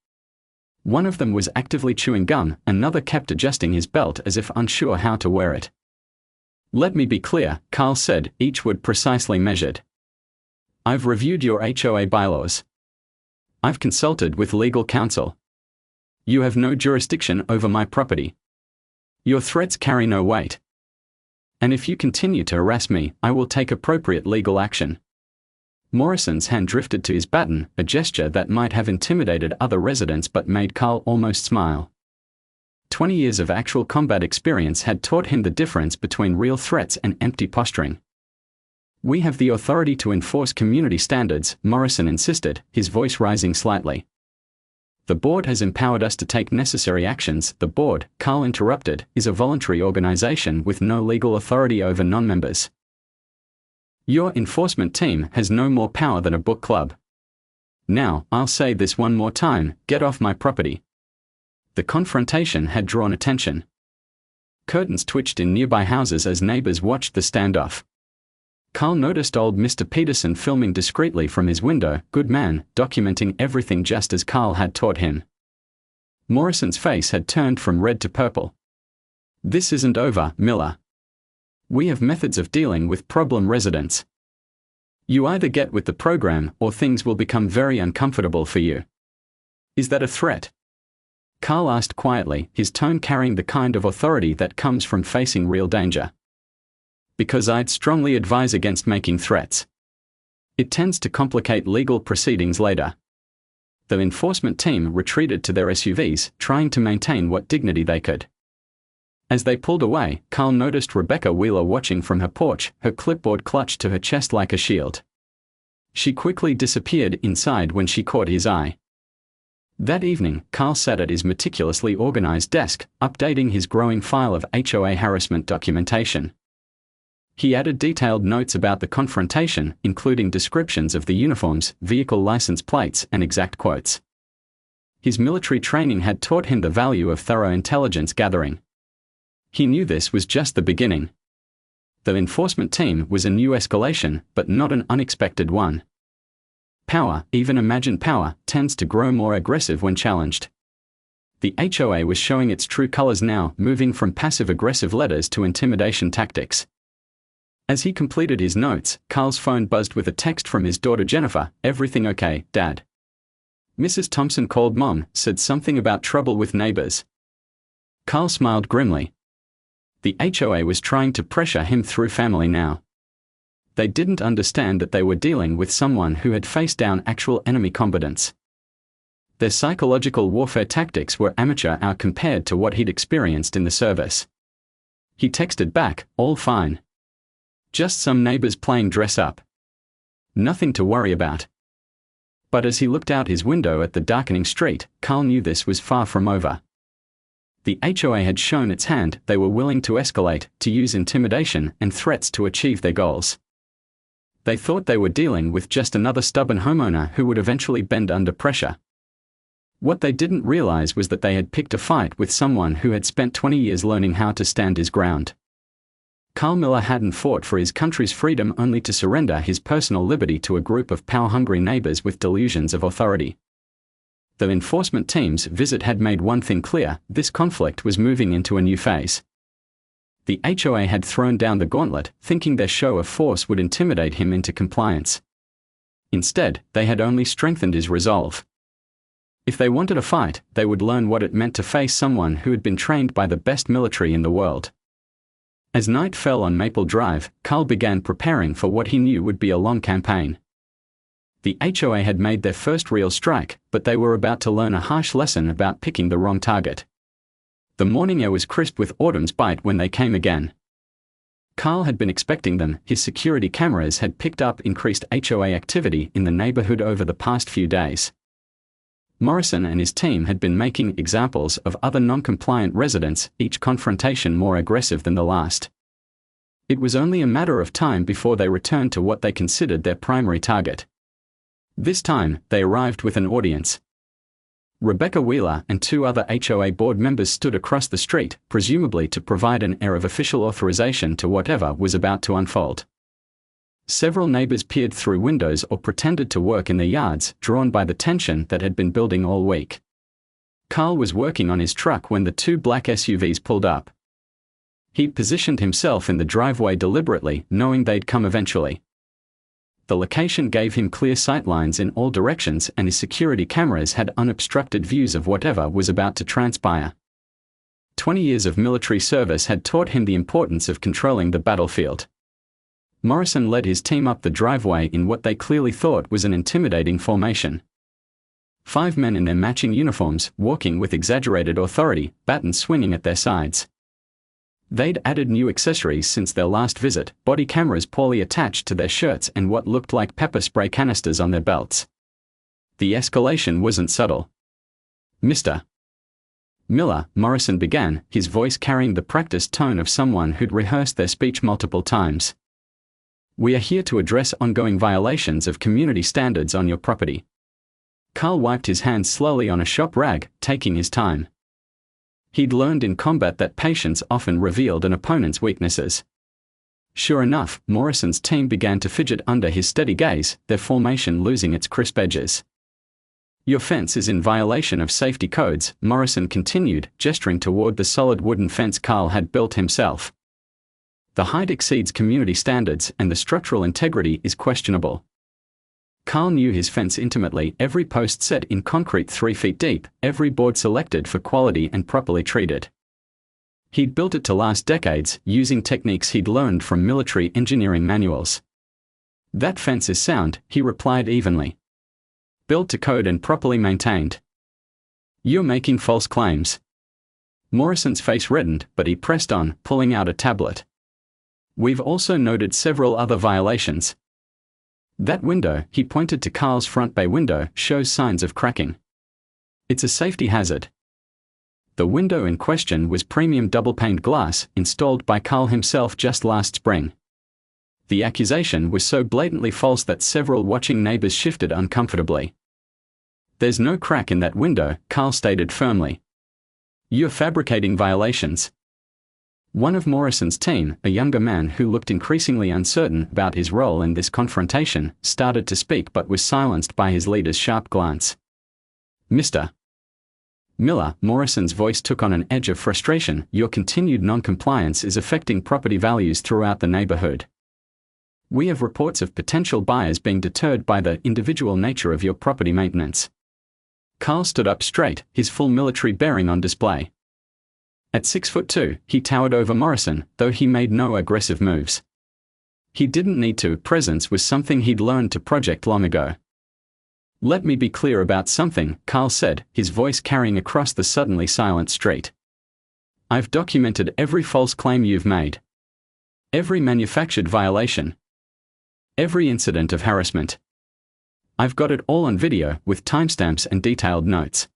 S1: One of them was actively chewing gum, another kept adjusting his belt as if unsure how to wear it. "Let me be clear," Carl said, each word precisely measured. "I've reviewed your HOA bylaws. I've consulted with legal counsel. You have no jurisdiction over my property. Your threats carry no weight. And if you continue to harass me, I will take appropriate legal action." Morrison's hand drifted to his baton, a gesture that might have intimidated other residents but made Carl almost smile. 20 years of actual combat experience had taught him the difference between real threats and empty posturing. "We have the authority to enforce community standards," Morrison insisted, his voice rising slightly. "The board has empowered us to take necessary actions." "The board," Carl interrupted, "is a voluntary organization with no legal authority over non-members. Your enforcement team has no more power than a book club. Now, I'll say this one more time, get off my property." The confrontation had drawn attention. Curtains twitched in nearby houses as neighbors watched the standoff. Carl noticed old Mr. Peterson filming discreetly from his window, good man, documenting everything just as Carl had taught him. Morrison's face had turned from red to purple. "This isn't over, Miller. We have methods of dealing with problem residents. You either get with the program or things will become very uncomfortable for you." "Is that a threat?" Carl asked quietly, his tone carrying the kind of authority that comes from facing real danger. "Because I'd strongly advise against making threats. It tends to complicate legal proceedings later." The enforcement team retreated to their SUVs, trying to maintain what dignity they could. As they pulled away, Carl noticed Rebecca Wheeler watching from her porch, her clipboard clutched to her chest like a shield. She quickly disappeared inside when she caught his eye. That evening, Carl sat at his meticulously organized desk, updating his growing file of HOA harassment documentation. He added detailed notes about the confrontation, including descriptions of the uniforms, vehicle license plates, and exact quotes. His military training had taught him the value of thorough intelligence gathering. He knew this was just the beginning. The enforcement team was a new escalation, but not an unexpected one. Power, even imagined power, tends to grow more aggressive when challenged. The HOA was showing its true colors now, moving from passive-aggressive letters to intimidation tactics. As he completed his notes, Carl's phone buzzed with a text from his daughter Jennifer. "Everything okay, Dad?" Mrs. Thompson called Mom, said something about trouble with neighbors. Carl smiled grimly. The HOA was trying to pressure him through family now. They didn't understand that they were dealing with someone who had faced down actual enemy combatants. Their psychological warfare tactics were amateur hour compared to what he'd experienced in the service. He texted back, "All fine. Just some neighbors playing dress up. Nothing to worry about." But as he looked out his window at the darkening street, Carl knew this was far from over. The HOA had shown its hand. They were willing to escalate, to use intimidation and threats to achieve their goals. They thought they were dealing with just another stubborn homeowner who would eventually bend under pressure. What they didn't realize was that they had picked a fight with someone who had spent 20 years learning how to stand his ground. Carl Miller hadn't fought for his country's freedom only to surrender his personal liberty to a group of power-hungry neighbors with delusions of authority. The enforcement team's visit had made one thing clear: this conflict was moving into a new phase. The HOA had thrown down the gauntlet, thinking their show of force would intimidate him into compliance. Instead, they had only strengthened his resolve. If they wanted a fight, they would learn what it meant to face someone who had been trained by the best military in the world. As night fell on Maple Drive, Carl began preparing for what he knew would be a long campaign. The HOA had made their first real strike, but they were about to learn a harsh lesson about picking the wrong target. The morning air was crisp with autumn's bite when they came again. Carl had been expecting them. His security cameras had picked up increased HOA activity in the neighborhood over the past few days. Morrison and his team had been making examples of other non-compliant residents, each confrontation more aggressive than the last. It was only a matter of time before they returned to what they considered their primary target. This time, they arrived with an audience. Rebecca Wheeler and two other HOA board members stood across the street, presumably to provide an air of official authorization to whatever was about to unfold. Several neighbors peered through windows or pretended to work in their yards, drawn by the tension that had been building all week. Carl was working on his truck when the two black SUVs pulled up. He positioned himself in the driveway deliberately, knowing they'd come eventually. The location gave him clear sightlines in all directions, and his security cameras had unobstructed views of whatever was about to transpire. 20 years of military service had taught him the importance of controlling the battlefield. Morrison led his team up the driveway in what they clearly thought was an intimidating formation. 5 men in their matching uniforms, walking with exaggerated authority, batons swinging at their sides. They'd added new accessories since their last visit: body cameras poorly attached to their shirts and what looked like pepper spray canisters on their belts. The escalation wasn't subtle. "Mr. Miller," Morrison began, his voice carrying the practiced tone of someone who'd rehearsed their speech multiple times. "We are here to address ongoing violations of community standards on your property." Carl wiped his hands slowly on a shop rag, taking his time. He'd learned in combat that patience often revealed an opponent's weaknesses. Sure enough, Morrison's team began to fidget under his steady gaze, their formation losing its crisp edges. "Your fence is in violation of safety codes," Morrison continued, gesturing toward the solid wooden fence Carl had built himself. "The height exceeds community standards and the structural integrity is questionable." Carl knew his fence intimately, every post set in concrete 3 feet deep, every board selected for quality and properly treated. He'd built it to last decades, using techniques he'd learned from military engineering manuals. "That fence is sound," he replied evenly. "Built to code and properly maintained." "You're making false claims." Morrison's face reddened, but he pressed on, pulling out a tablet. "We've also noted several other violations. That window," he pointed to Carl's front bay window, "shows signs of cracking. It's a safety hazard." The window in question was premium double-paned glass, installed by Carl himself just last spring. The accusation was so blatantly false that several watching neighbors shifted uncomfortably. "There's no crack in that window," Carl stated firmly. "You're fabricating violations." One of Morrison's team, a younger man who looked increasingly uncertain about his role in this confrontation, started to speak but was silenced by his leader's sharp glance. "Mr. Miller," Morrison's voice took on an edge of frustration, "your continued non-compliance is affecting property values throughout the neighborhood. We have reports of potential buyers being deterred by the individual nature of your property maintenance." Carl stood up straight, his full military bearing on display. At 6'2", he towered over Morrison, though he made no aggressive moves. He didn't need to. Presence was something he'd learned to project long ago. Let me be clear about something, Carl said, his voice carrying across the suddenly silent street. I've documented every false claim you've made. Every manufactured violation. Every incident of harassment. I've got it all on video, with timestamps and detailed notes.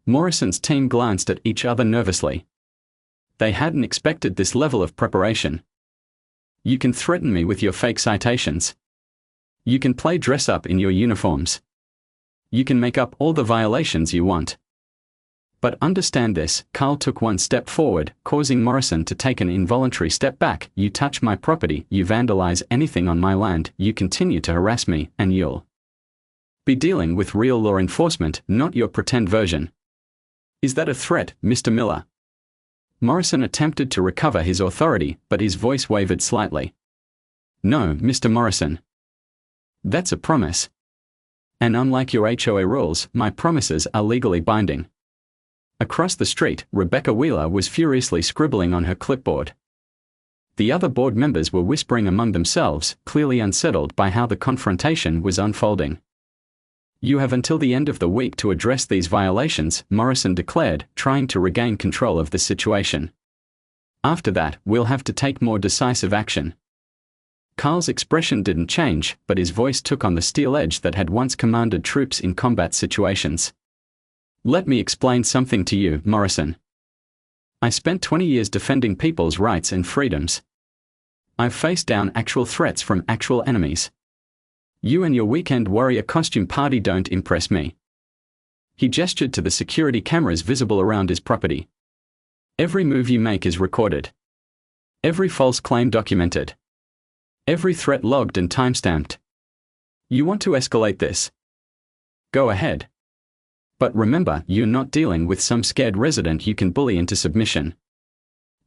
S1: Morrison's team glanced at each other nervously. They hadn't expected this level of preparation. You can threaten me with your fake citations. You can play dress up in your uniforms. You can make up all the violations you want. But understand this, Carl took one step forward, causing Morrison to take an involuntary step back. You touch my property, you vandalize anything on my land, you continue to harass me, and you'll be dealing with real law enforcement, not your pretend version. Is that a threat, Mr. Miller? Morrison attempted to recover his authority, but his voice wavered slightly. No, Mr. Morrison. That's a promise. And unlike your HOA rules, my promises are legally binding. Across the street, Rebecca Wheeler was furiously scribbling on her clipboard. The other board members were whispering among themselves, clearly unsettled by how the confrontation was unfolding. You have until the end of the week to address these violations, Morrison declared, trying to regain control of the situation. After that, we'll have to take more decisive action. Carl's expression didn't change, but his voice took on the steel edge that had once commanded troops in combat situations. Let me explain something to you, Morrison. I spent 20 years defending people's rights and freedoms. I've faced down actual threats from actual enemies. You and your weekend warrior costume party don't impress me. He gestured to the security cameras visible around his property. Every move you make is recorded. Every false claim documented. Every threat logged and timestamped. You want to escalate this? Go ahead. But remember, you're not dealing with some scared resident you can bully into submission.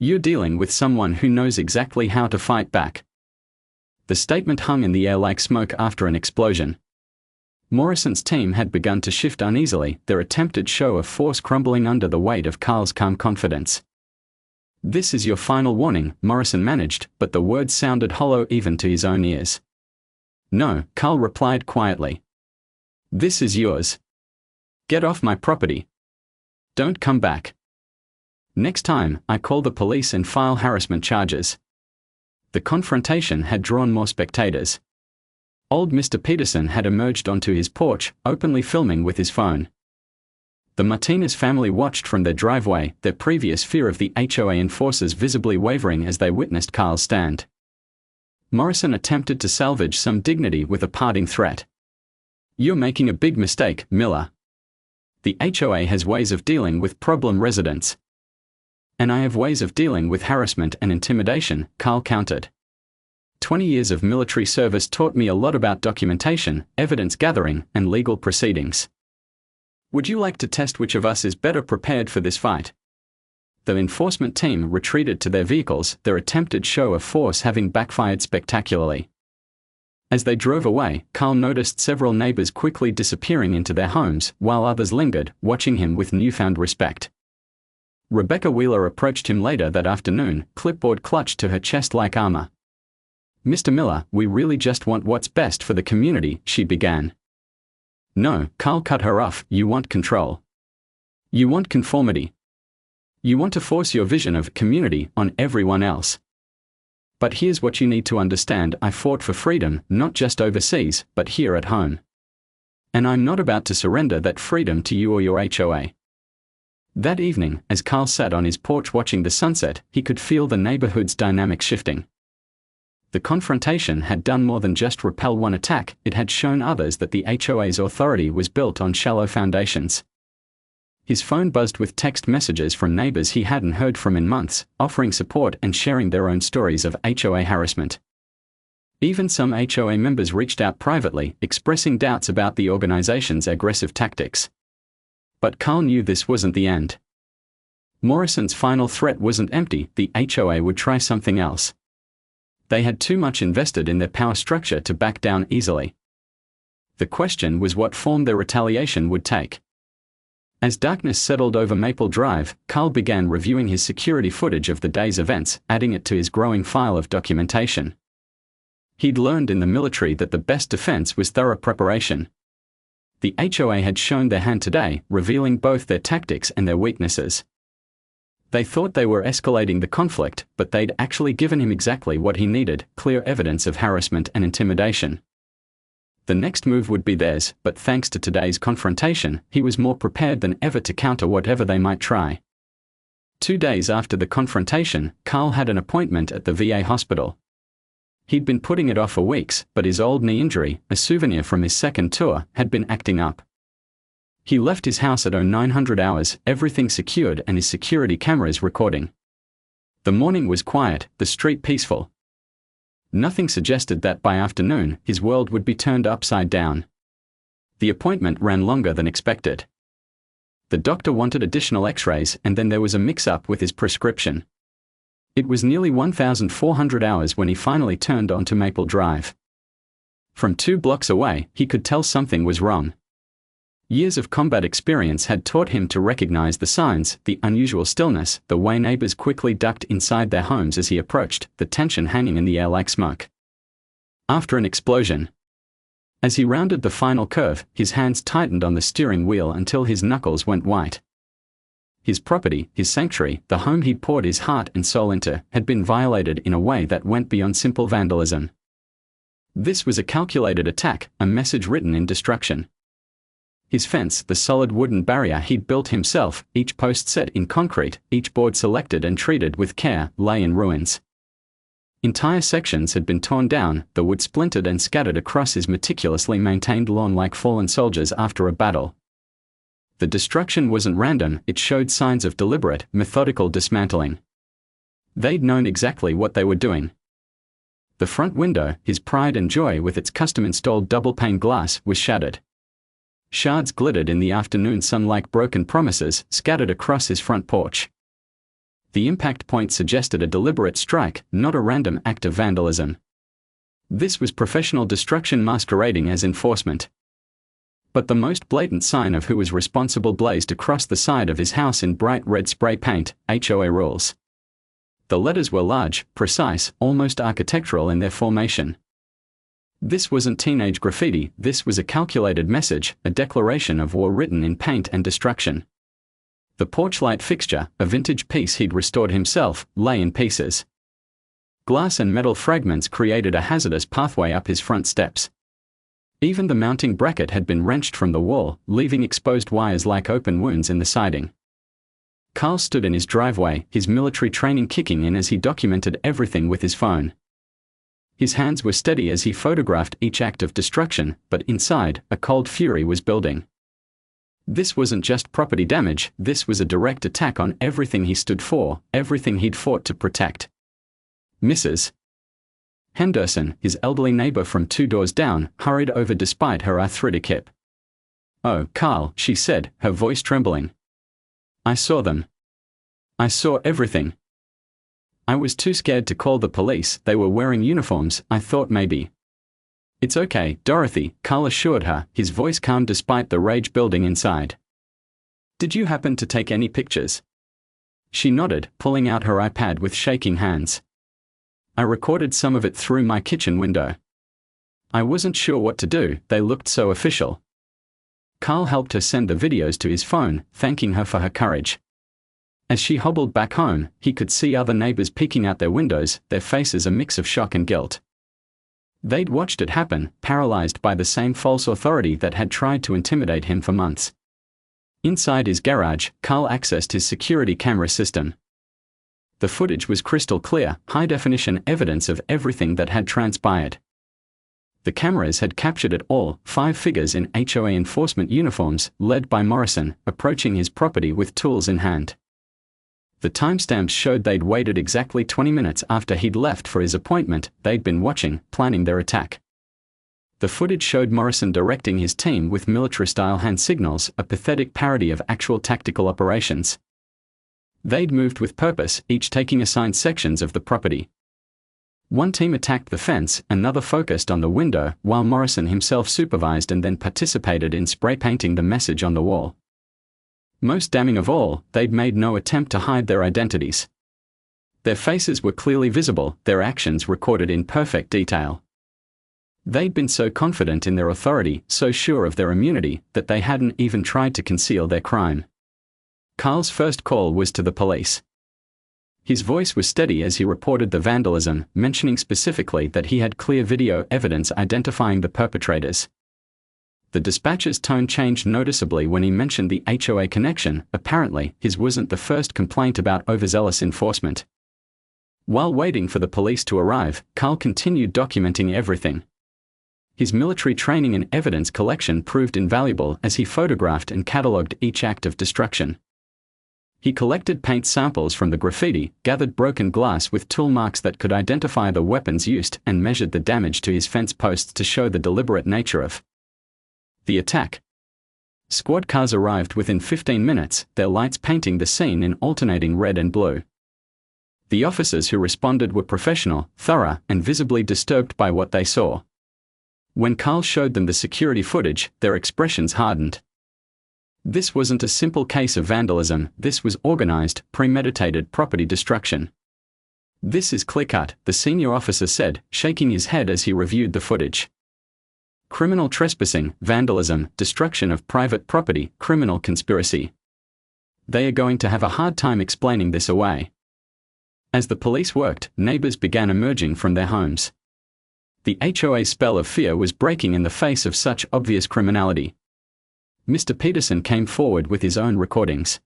S1: You're dealing with someone who knows exactly how to fight back. The statement hung in the air like smoke after an explosion. Morrison's team had begun to shift uneasily, their attempted show of force crumbling under the weight of Carl's calm confidence. This is your final warning, Morrison managed, but the words sounded hollow even to his own ears. No, Carl replied quietly. This is yours. Get off my property. Don't come back. Next time, I call the police and file harassment charges. The confrontation had drawn more spectators. Old Mr. Peterson had emerged onto his porch, openly filming with his phone. The Martinez family watched from their driveway, their previous fear of the HOA enforcers visibly wavering as they witnessed Carl's stand. Morrison attempted to salvage some dignity with a parting threat. You're making a big mistake, Miller. The HOA has ways of dealing with problem residents. And I have ways of dealing with harassment and intimidation, Carl countered. 20 years of military service taught me a lot about documentation, evidence gathering, and legal proceedings. Would you like to test which of us is better prepared for this fight? The enforcement team retreated to their vehicles, their attempted show of force having backfired spectacularly. As they drove away, Carl noticed several neighbors quickly disappearing into their homes, while others lingered, watching him with newfound respect. Rebecca Wheeler approached him later that afternoon, clipboard clutched to her chest like armor. Mr. Miller, we really just want what's best for the community, she began. No, Carl cut her off, you want control. You want conformity. You want to force your vision of community on everyone else. But here's what you need to understand, I fought for freedom, not just overseas, but here at home. And I'm not about to surrender that freedom to you or your HOA. That evening, as Carl sat on his porch watching the sunset, he could feel the neighborhood's dynamic shifting. The confrontation had done more than just repel one attack, it had shown others that the HOA's authority was built on shallow foundations. His phone buzzed with text messages from neighbors he hadn't heard from in months, offering support and sharing their own stories of HOA harassment. Even some HOA members reached out privately, expressing doubts about the organization's aggressive tactics. But Carl knew this wasn't the end. Morrison's final threat wasn't empty, the HOA would try something else. They had too much invested in their power structure to back down easily. The question was what form their retaliation would take. As darkness settled over Maple Drive, Carl began reviewing his security footage of the day's events, adding it to his growing file of documentation. He'd learned in the military that the best defense was thorough preparation. The HOA had shown their hand today, revealing both their tactics and their weaknesses. They thought they were escalating the conflict, but they'd actually given him exactly what he needed: clear evidence of harassment and intimidation. The next move would be theirs, but thanks to today's confrontation, he was more prepared than ever to counter whatever they might try. 2 days after the confrontation, Carl had an appointment at the VA hospital. He'd been putting it off for weeks, but his old knee injury, a souvenir from his second tour, had been acting up. He left his house at 0900 hours, everything secured and his security cameras recording. The morning was quiet, the street peaceful. Nothing suggested that by afternoon, his world would be turned upside down. The appointment ran longer than expected. The doctor wanted additional x-rays, and then there was a mix-up with his prescription. It was nearly 1,400 hours when he finally turned onto Maple Drive. From 2 blocks away, he could tell something was wrong. Years of combat experience had taught him to recognize the signs: the unusual stillness, the way neighbors quickly ducked inside their homes as he approached, the tension hanging in the air like smoke. After an explosion. As he rounded the final curve, his hands tightened on the steering wheel until his knuckles went white. His property, his sanctuary, the home he'd poured his heart and soul into, had been violated in a way that went beyond simple vandalism. This was a calculated attack, a message written in destruction. His fence, the solid wooden barrier he'd built himself, each post set in concrete, each board selected and treated with care, lay in ruins. Entire sections had been torn down, the wood splintered and scattered across his meticulously maintained lawn like fallen soldiers after a battle. The destruction wasn't random, it showed signs of deliberate, methodical dismantling. They'd known exactly what they were doing. The front window, his pride and joy with its custom-installed double-pane glass, was shattered. Shards glittered in the afternoon sun like broken promises, scattered across his front porch. The impact point suggested a deliberate strike, not a random act of vandalism. This was professional destruction masquerading as enforcement. But the most blatant sign of who was responsible blazed across the side of his house in bright red spray paint: HOA rules. The letters were large, precise, almost architectural in their formation. This wasn't teenage graffiti, this was a calculated message, a declaration of war written in paint and destruction. The porch light fixture, a vintage piece he'd restored himself, lay in pieces. Glass and metal fragments created a hazardous pathway up his front steps. Even the mounting bracket had been wrenched from the wall, leaving exposed wires like open wounds in the siding. Carl stood in his driveway, his military training kicking in as he documented everything with his phone. His hands were steady as he photographed each act of destruction, but inside, a cold fury was building. This wasn't just property damage, this was a direct attack on everything he stood for, everything he'd fought to protect. Mrs. Henderson, his elderly neighbor from 2 doors down, hurried over despite her arthritic hip. "Oh, Carl," she said, her voice trembling. "I saw them. I saw everything. I was too scared to call the police, they were wearing uniforms, I thought maybe." "It's okay, Dorothy," Carl assured her, his voice calm despite the rage building inside. "Did you happen to take any pictures?" She nodded, pulling out her iPad with shaking hands. "I recorded some of it through my kitchen window. I wasn't sure what to do, they looked so official." Carl helped her send the videos to his phone, thanking her for her courage. As she hobbled back home, he could see other neighbors peeking out their windows, their faces a mix of shock and guilt. They'd watched it happen, paralyzed by the same false authority that had tried to intimidate him for months. Inside his garage, Carl accessed his security camera system. The footage was crystal clear, high-definition evidence of everything that had transpired. The cameras had captured it all: 5 figures in HOA enforcement uniforms, led by Morrison, approaching his property with tools in hand. The timestamps showed they'd waited exactly 20 minutes after he'd left for his appointment. They'd been watching, planning their attack. The footage showed Morrison directing his team with military-style hand signals, a pathetic parody of actual tactical operations. They'd moved with purpose, each taking assigned sections of the property. One team attacked the fence, another focused on the window, while Morrison himself supervised and then participated in spray painting the message on the wall. Most damning of all, they'd made no attempt to hide their identities. Their faces were clearly visible, their actions recorded in perfect detail. They'd been so confident in their authority, so sure of their immunity, that they hadn't even tried to conceal their crime. Carl's first call was to the police. His voice was steady as he reported the vandalism, mentioning specifically that he had clear video evidence identifying the perpetrators. The dispatcher's tone changed noticeably when he mentioned the HOA connection. Apparently, his wasn't the first complaint about overzealous enforcement. While waiting for the police to arrive, Carl continued documenting everything. His military training and evidence collection proved invaluable as he photographed and catalogued each act of destruction. He collected paint samples from the graffiti, gathered broken glass with tool marks that could identify the weapons used, and measured the damage to his fence posts to show the deliberate nature of the attack. Squad cars arrived within 15 minutes, their lights painting the scene in alternating red and blue. The officers who responded were professional, thorough, and visibly disturbed by what they saw. When Carl showed them the security footage, their expressions hardened. This wasn't a simple case of vandalism, this was organized, premeditated property destruction. This is clear-cut, the senior officer said, shaking his head as he reviewed the footage. Criminal trespassing, vandalism, destruction of private property, criminal conspiracy. They are going to have a hard time explaining this away. As the police worked, neighbors began emerging from their homes. The HOA spell of fear was breaking in the face of such obvious criminality. Mr. Peterson came forward with his own recordings.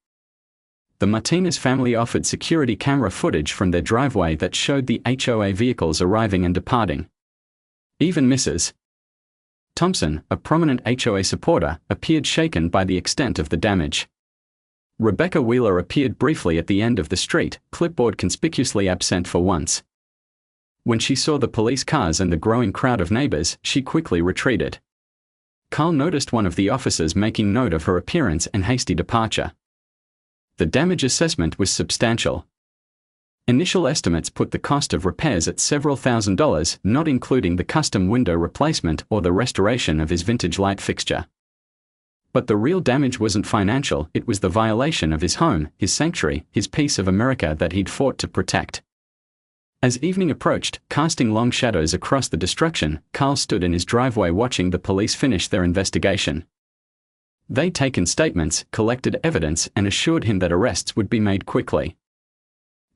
S1: The Martinez family offered security camera footage from their driveway that showed the HOA vehicles arriving and departing. Even Mrs. Thompson, a prominent HOA supporter, appeared shaken by the extent of the damage. Rebecca Wheeler appeared briefly at the end of the street, clipboard conspicuously absent for once. When she saw the police cars and the growing crowd of neighbors, she quickly retreated. Carl noticed one of the officers making note of her appearance and hasty departure. The damage assessment was substantial. Initial estimates put the cost of repairs at several $1,000s, not including the custom window replacement or the restoration of his vintage light fixture. But the real damage wasn't financial, it was the violation of his home, his sanctuary, his piece of America that he'd fought to protect. As evening approached, casting long shadows across the destruction, Carl stood in his driveway watching the police finish their investigation. They'd taken statements, collected evidence, and assured him that arrests would be made quickly.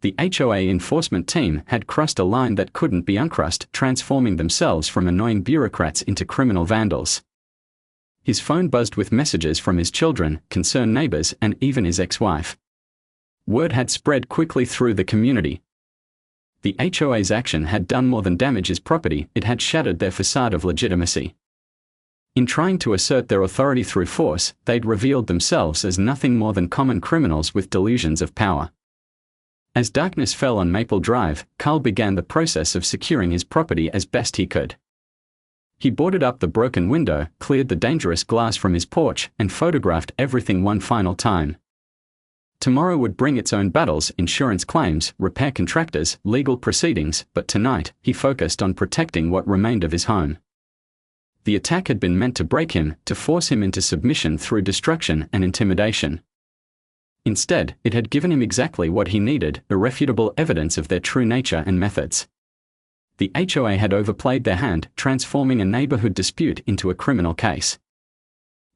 S1: The HOA enforcement team had crossed a line that couldn't be uncrossed, transforming themselves from annoying bureaucrats into criminal vandals. His phone buzzed with messages from his children, concerned neighbors, and even his ex-wife. Word had spread quickly through the community. The HOA's action had done more than damage his property, it had shattered their facade of legitimacy. In trying to assert their authority through force, they'd revealed themselves as nothing more than common criminals with delusions of power. As darkness fell on Maple Drive, Carl began the process of securing his property as best he could. He boarded up the broken window, cleared the dangerous glass from his porch, and photographed everything one final time. Tomorrow would bring its own battles, insurance claims, repair contractors, legal proceedings, but tonight, he focused on protecting what remained of his home. The attack had been meant to break him, to force him into submission through destruction and intimidation. Instead, it had given him exactly what he needed, irrefutable evidence of their true nature and methods. The HOA had overplayed their hand, transforming a neighborhood dispute into a criminal case.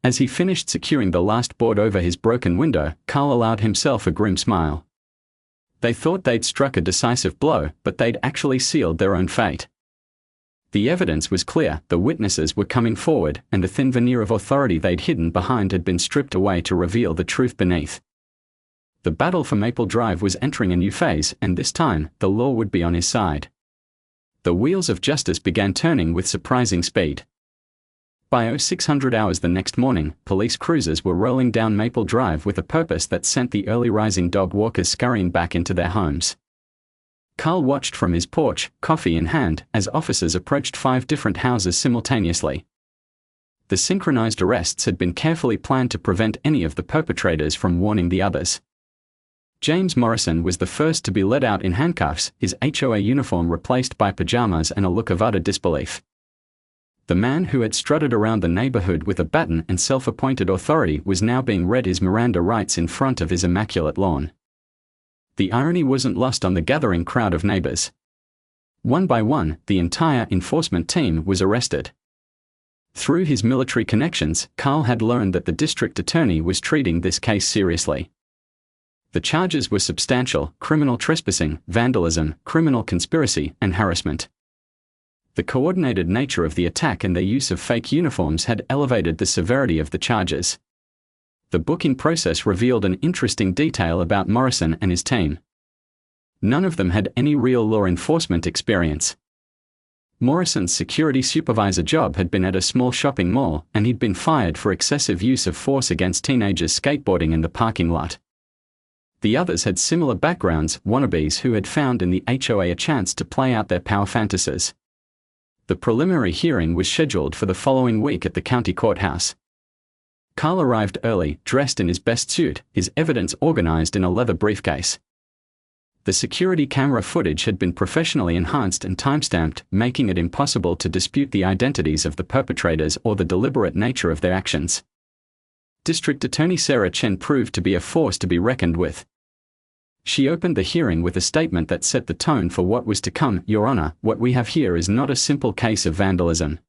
S1: As he finished securing the last board over his broken window, Carl allowed himself a grim smile. They thought they'd struck a decisive blow, but they'd actually sealed their own fate. The evidence was clear, the witnesses were coming forward, and the thin veneer of authority they'd hidden behind had been stripped away to reveal the truth beneath. The battle for Maple Drive was entering a new phase, and this time, the law would be on his side. The wheels of justice began turning with surprising speed. By 0600 hours the next morning, police cruisers were rolling down Maple Drive with a purpose that sent the early rising dog walkers scurrying back into their homes. Carl watched from his porch, coffee in hand, as officers approached 5 different houses simultaneously. The synchronized arrests had been carefully planned to prevent any of the perpetrators from warning the others. James Morrison was the first to be led out in handcuffs, his HOA uniform replaced by pajamas and a look of utter disbelief. The man who had strutted around the neighborhood with a baton and self-appointed authority was now being read his Miranda rights in front of his immaculate lawn. The irony wasn't lost on the gathering crowd of neighbors. One by one, the entire enforcement team was arrested. Through his military connections, Carl had learned that the district attorney was treating this case seriously. The charges were substantial: criminal trespassing, vandalism, criminal conspiracy, and harassment. The coordinated nature of the attack and their use of fake uniforms had elevated the severity of the charges. The booking process revealed an interesting detail about Morrison and his team. None of them had any real law enforcement experience. Morrison's security supervisor job had been at a small shopping mall, and he'd been fired for excessive use of force against teenagers skateboarding in the parking lot. The others had similar backgrounds, wannabes who had found in the HOA a chance to play out their power fantasies. The preliminary hearing was scheduled for the following week at the county courthouse. Carl arrived early, dressed in his best suit, his evidence organized in a leather briefcase. The security camera footage had been professionally enhanced and timestamped, making it impossible to dispute the identities of the perpetrators or the deliberate nature of their actions. District Attorney Sarah Chen proved to be a force to be reckoned with. She opened the hearing with a statement that set the tone for what was to come. "Your Honor, what we have here is not a simple case of vandalism.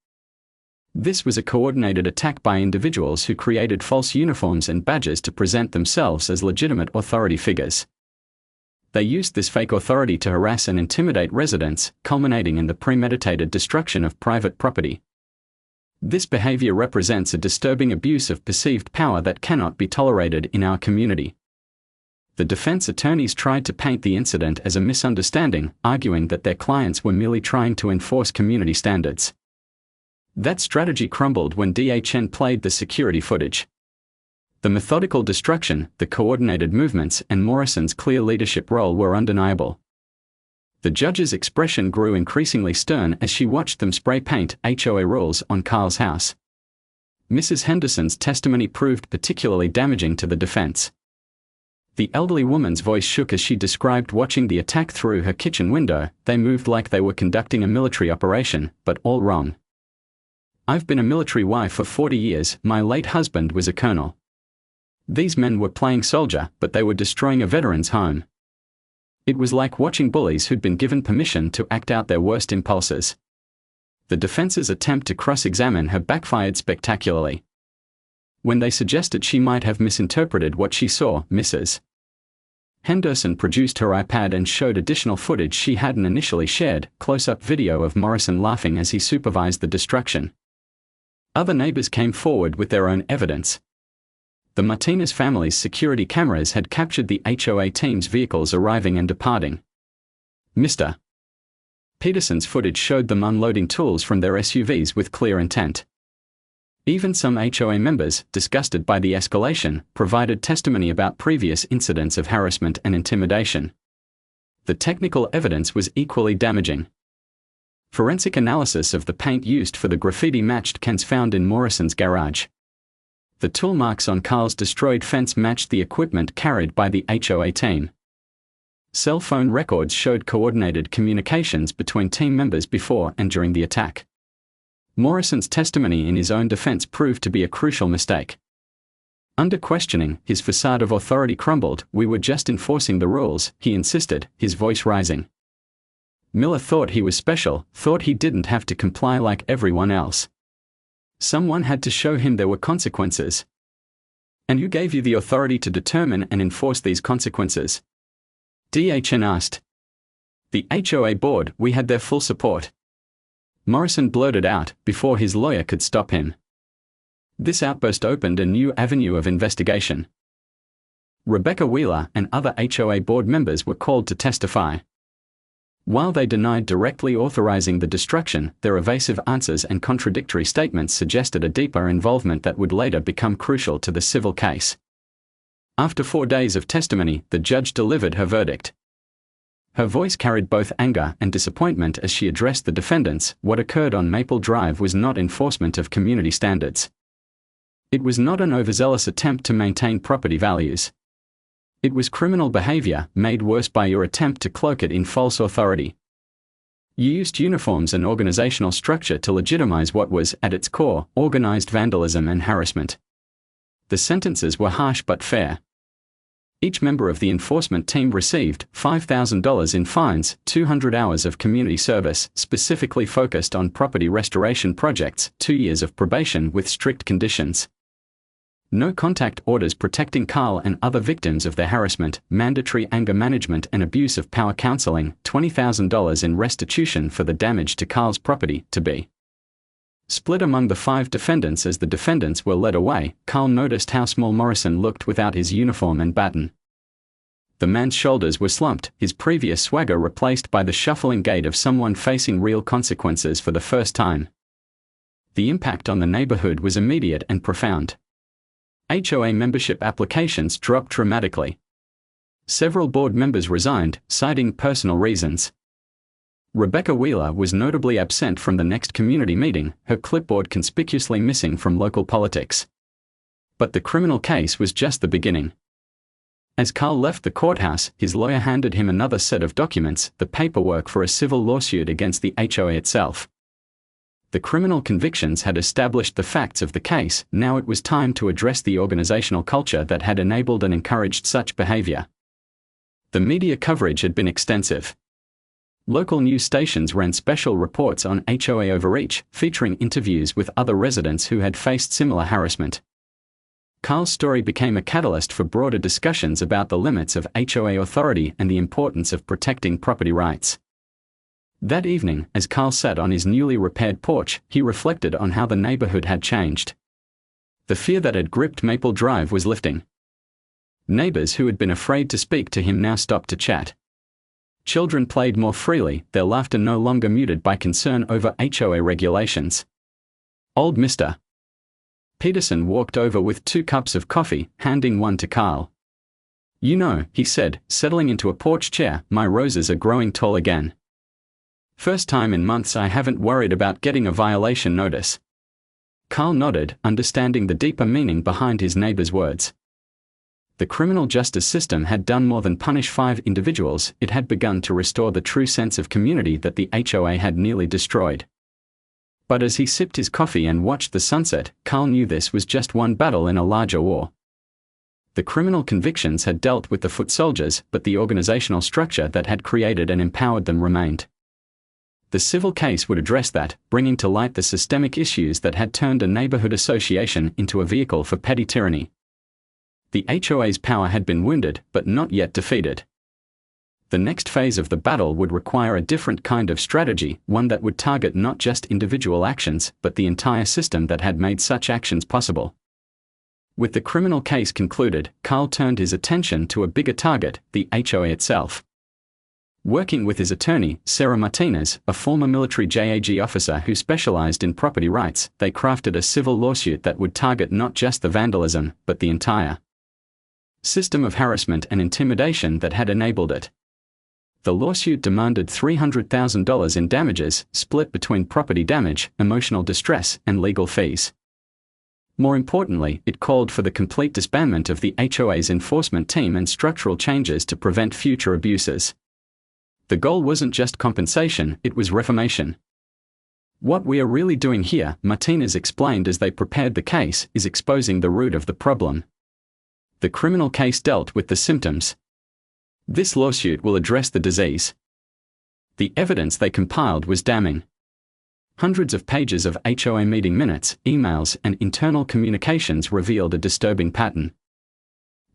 S1: This was a coordinated attack by individuals who created false uniforms and badges to present themselves as legitimate authority figures. They used this fake authority to harass and intimidate residents, culminating in the premeditated destruction of private property. This behavior represents a disturbing abuse of perceived power that cannot be tolerated in our community." The defense attorneys tried to paint the incident as a misunderstanding, arguing that their clients were merely trying to enforce community standards. That strategy crumbled when Chen played the security footage. The methodical destruction, the coordinated movements, and Morrison's clear leadership role were undeniable. The judge's expression grew increasingly stern as she watched them spray paint HOA rules on Carl's house. Mrs. Henderson's testimony proved particularly damaging to the defense. The elderly woman's voice shook as she described watching the attack through her kitchen window. "They moved like they were conducting a military operation, but all wrong. I've been a military wife for 40 years, my late husband was a colonel. These men were playing soldier, but they were destroying a veteran's home. It was like watching bullies who'd been given permission to act out their worst impulses." The defense's attempt to cross-examine her backfired spectacularly. When they suggested she might have misinterpreted what she saw, Mrs. Henderson produced her iPad and showed additional footage she hadn't initially shared, close-up video of Morrison laughing as he supervised the destruction. Other neighbors came forward with their own evidence. The Martinez family's security cameras had captured the HOA team's vehicles arriving and departing. Mr. Peterson's footage showed them unloading tools from their SUVs with clear intent. Even some HOA members, disgusted by the escalation, provided testimony about previous incidents of harassment and intimidation. The technical evidence was equally damaging. Forensic analysis of the paint used for the graffiti matched cans found in Morrison's garage. The tool marks on Carl's destroyed fence matched the equipment carried by the HOA team. Cell phone records showed coordinated communications between team members before and during the attack. Morrison's testimony in his own defense proved to be a crucial mistake. Under questioning, his facade of authority crumbled. "We were just enforcing the rules," he insisted, his voice rising. Miller thought he was special, thought he didn't have to comply like everyone else. Someone had to show him there were consequences. "And who gave you the authority to determine and enforce these consequences?" Chen asked. "The HOA board, we had their full support." Morrison blurted out, before his lawyer could stop him. This outburst opened a new avenue of investigation. Rebecca Wheeler and other HOA board members were called to testify. While they denied directly authorizing the destruction, their evasive answers and contradictory statements suggested a deeper involvement that would later become crucial to the civil case. After 4 days of testimony, the judge delivered her verdict. Her voice carried both anger and disappointment as she addressed the defendants. What occurred on Maple Drive was not enforcement of community standards. It was not an overzealous attempt to maintain property values. It was criminal behavior, made worse by your attempt to cloak it in false authority. You used uniforms and organizational structure to legitimize what was, at its core, organized vandalism and harassment. The sentences were harsh but fair. Each member of the enforcement team received $5,000 in fines, 200 hours of community service specifically focused on property restoration projects, 2 years of probation with strict conditions. No contact orders protecting Carl and other victims of their harassment, mandatory anger management and abuse of power counseling, $20,000 in restitution for the damage to Carl's property, to be split among the 5 defendants. As the defendants were led away, Carl noticed how small Morrison looked without his uniform and baton. The man's shoulders were slumped, his previous swagger replaced by the shuffling gait of someone facing real consequences for the first time. The impact on the neighborhood was immediate and profound. HOA membership applications dropped dramatically. Several board members resigned, citing personal reasons. Rebecca Wheeler was notably absent from the next community meeting, her clipboard conspicuously missing from local politics. But the criminal case was just the beginning. As Carl left the courthouse, his lawyer handed him another set of documents, the paperwork for a civil lawsuit against the HOA itself. The criminal convictions had established the facts of the case, now it was time to address the organizational culture that had enabled and encouraged such behavior. The media coverage had been extensive. Local news stations ran special reports on HOA overreach, featuring interviews with other residents who had faced similar harassment. Carl's story became a catalyst for broader discussions about the limits of HOA authority and the importance of protecting property rights. That evening, as Carl sat on his newly repaired porch, he reflected on how the neighborhood had changed. The fear that had gripped Maple Drive was lifting. Neighbors who had been afraid to speak to him now stopped to chat. Children played more freely, their laughter no longer muted by concern over HOA regulations. Old Mr. Peterson walked over with 2 cups of coffee, handing one to Carl. "You know," he said, settling into a porch chair, "my roses are growing tall again. First time in months I haven't worried about getting a violation notice." Carl nodded, understanding the deeper meaning behind his neighbor's words. The criminal justice system had done more than punish 5 individuals, it had begun to restore the true sense of community that the HOA had nearly destroyed. But as he sipped his coffee and watched the sunset, Carl knew this was just one battle in a larger war. The criminal convictions had dealt with the foot soldiers, but the organizational structure that had created and empowered them remained. The civil case would address that, bringing to light the systemic issues that had turned a neighborhood association into a vehicle for petty tyranny. The HOA's power had been wounded, but not yet defeated. The next phase of the battle would require a different kind of strategy, one that would target not just individual actions, but the entire system that had made such actions possible. With the criminal case concluded, Carl turned his attention to a bigger target, the HOA itself. Working with his attorney, Sarah Martinez, a former military JAG officer who specialized in property rights, they crafted a civil lawsuit that would target not just the vandalism, but the entire system of harassment and intimidation that had enabled it. The lawsuit demanded $300,000 in damages, split between property damage, emotional distress, and legal fees. More importantly, it called for the complete disbandment of the HOA's enforcement team and structural changes to prevent future abuses. The goal wasn't just compensation, it was reformation. "What we are really doing here," Martinez explained as they prepared the case, "is exposing the root of the problem. The criminal case dealt with the symptoms. This lawsuit will address the disease." The evidence they compiled was damning. Hundreds of pages of HOA meeting minutes, emails, and internal communications revealed a disturbing pattern.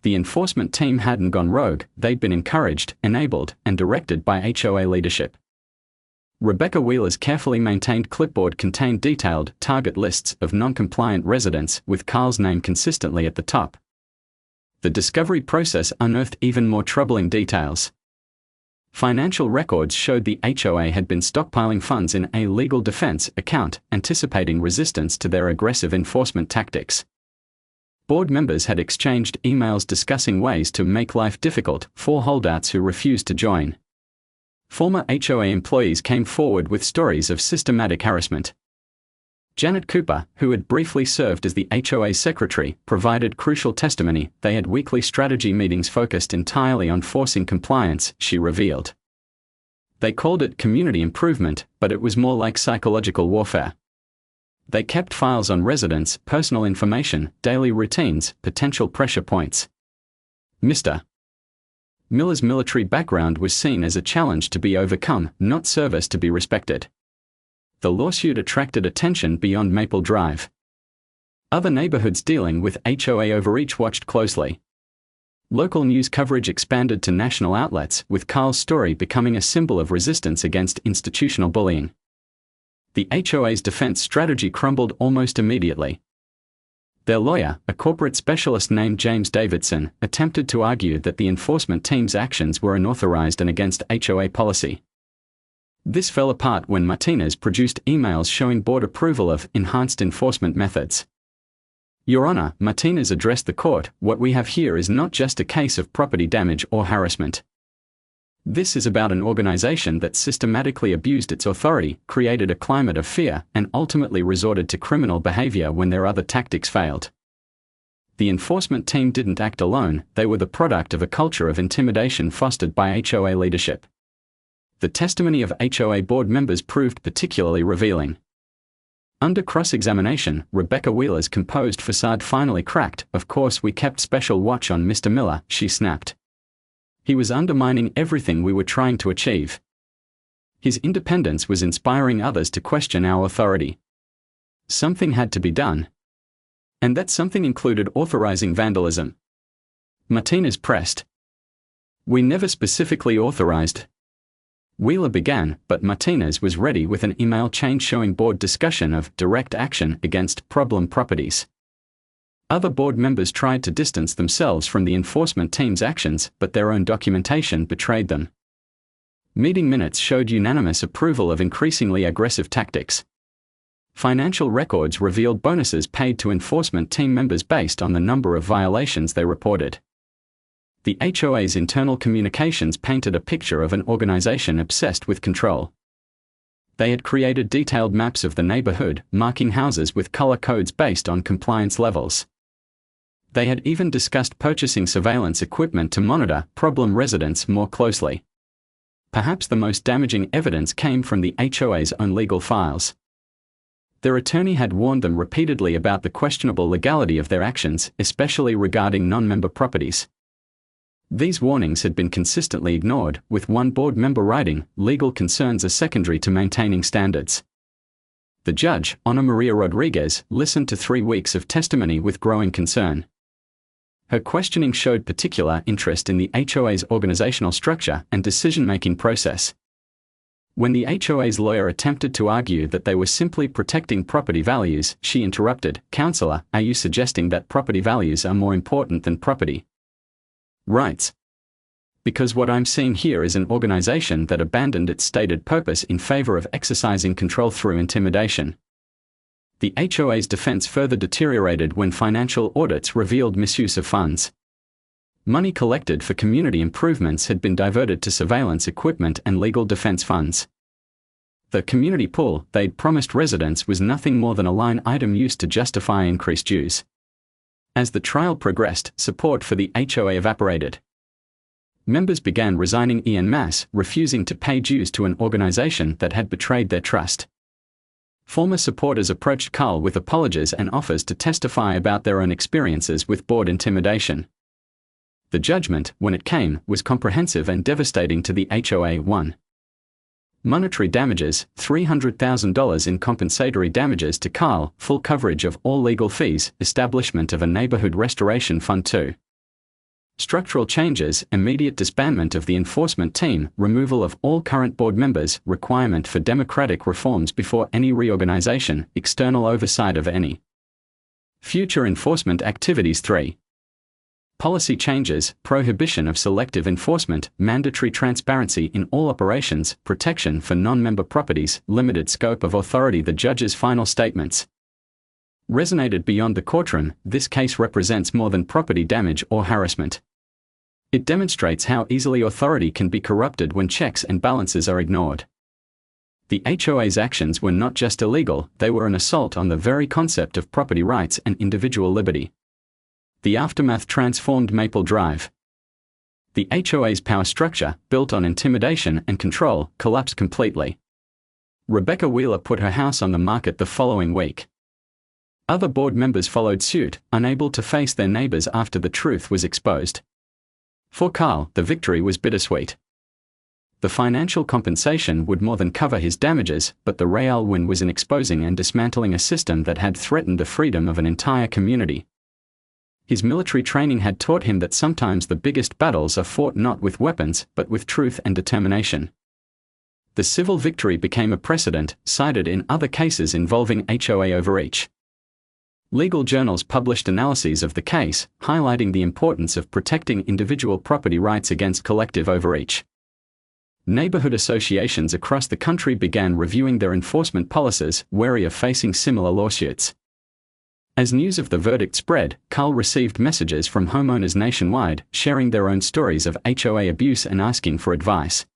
S1: The enforcement team hadn't gone rogue, they'd been encouraged, enabled, and directed by HOA leadership. Rebecca Wheeler's carefully maintained clipboard contained detailed target lists of non-compliant residents with Carl's name consistently at the top. The discovery process unearthed even more troubling details. Financial records showed the HOA had been stockpiling funds in a legal defense account, anticipating resistance to their aggressive enforcement tactics. Board members had exchanged emails discussing ways to make life difficult for holdouts who refused to join. Former HOA employees came forward with stories of systematic harassment. Janet Cooper, who had briefly served as the HOA secretary, provided crucial testimony. They had weekly strategy meetings focused entirely on forcing compliance, she revealed. They called it community improvement, but it was more like psychological warfare. They kept files on residents, personal information, daily routines, potential pressure points. Mr. Miller's military background was seen as a challenge to be overcome, not service to be respected. The lawsuit attracted attention beyond Maple Drive. Other neighborhoods dealing with HOA overreach watched closely. Local news coverage expanded to national outlets, with Carl's story becoming a symbol of resistance against institutional bullying. The HOA's defense strategy crumbled almost immediately. Their lawyer, a corporate specialist named James Davidson, attempted to argue that the enforcement team's actions were unauthorized and against HOA policy. This fell apart when Martinez produced emails showing board approval of enhanced enforcement methods. Your Honor, Martinez addressed the court, what we have here is not just a case of property damage or harassment. This is about an organization that systematically abused its authority, created a climate of fear, and ultimately resorted to criminal behavior when their other tactics failed. The enforcement team didn't act alone, they were the product of a culture of intimidation fostered by HOA leadership. The testimony of HOA board members proved particularly revealing. Under cross-examination, Rebecca Wheeler's composed facade finally cracked. "Of course we kept special watch on Mr. Miller," she snapped. "He was undermining everything we were trying to achieve. His independence was inspiring others to question our authority. Something had to be done. And that something included authorizing vandalism." Martinez pressed. "We never specifically authorized." Wheeler began, but Martinez was ready with an email chain showing board discussion of direct action against problem properties. Other board members tried to distance themselves from the enforcement team's actions, but their own documentation betrayed them. Meeting minutes showed unanimous approval of increasingly aggressive tactics. Financial records revealed bonuses paid to enforcement team members based on the number of violations they reported. The HOA's internal communications painted a picture of an organization obsessed with control. They had created detailed maps of the neighborhood, marking houses with color codes based on compliance levels. They had even discussed purchasing surveillance equipment to monitor problem residents more closely. Perhaps the most damaging evidence came from the HOA's own legal files. Their attorney had warned them repeatedly about the questionable legality of their actions, especially regarding non-member properties. These warnings had been consistently ignored, with one board member writing, "Legal concerns are secondary to maintaining standards." The judge, Ana Maria Rodriguez, listened to 3 weeks of testimony with growing concern. Her questioning showed particular interest in the HOA's organizational structure and decision-making process. When the HOA's lawyer attempted to argue that they were simply protecting property values, she interrupted, "Counselor, are you suggesting that property values are more important than property rights? Because what I'm seeing here is an organization that abandoned its stated purpose in favor of exercising control through intimidation." The HOA's defense further deteriorated when financial audits revealed misuse of funds. Money collected for community improvements had been diverted to surveillance equipment and legal defense funds. The community pool they'd promised residents was nothing more than a line item used to justify increased dues. As the trial progressed, support for the HOA evaporated. Members began resigning en masse, refusing to pay dues to an organization that had betrayed their trust. Former supporters approached Carl with apologies and offers to testify about their own experiences with board intimidation. The judgment, when it came, was comprehensive and devastating to the HOA. 1. Monetary damages, $300,000 in compensatory damages to Carl, full coverage of all legal fees, establishment of a neighborhood restoration fund. 2. Structural changes, immediate disbandment of the enforcement team, removal of all current board members, requirement for democratic reforms before any reorganization, external oversight of any future enforcement activities. 3. Policy changes, prohibition of selective enforcement, mandatory transparency in all operations, protection for non-member properties, limited scope of authority. The judge's final statements resonated beyond the courtroom. This case represents more than property damage or harassment. It demonstrates how easily authority can be corrupted when checks and balances are ignored. The HOA's actions were not just illegal, they were an assault on the very concept of property rights and individual liberty. The aftermath transformed Maple Drive. The HOA's power structure, built on intimidation and control, collapsed completely. Rebecca Wheeler put her house on the market the following week. Other board members followed suit, unable to face their neighbors after the truth was exposed. For Carl, the victory was bittersweet. The financial compensation would more than cover his damages, but the real win was in exposing and dismantling a system that had threatened the freedom of an entire community. His military training had taught him that sometimes the biggest battles are fought not with weapons, but with truth and determination. The civil victory became a precedent, cited in other cases involving HOA overreach. Legal journals published analyses of the case, highlighting the importance of protecting individual property rights against collective overreach. Neighborhood associations across the country began reviewing their enforcement policies, wary of facing similar lawsuits. As news of the verdict spread, Carl received messages from homeowners nationwide, sharing their own stories of HOA abuse and asking for advice.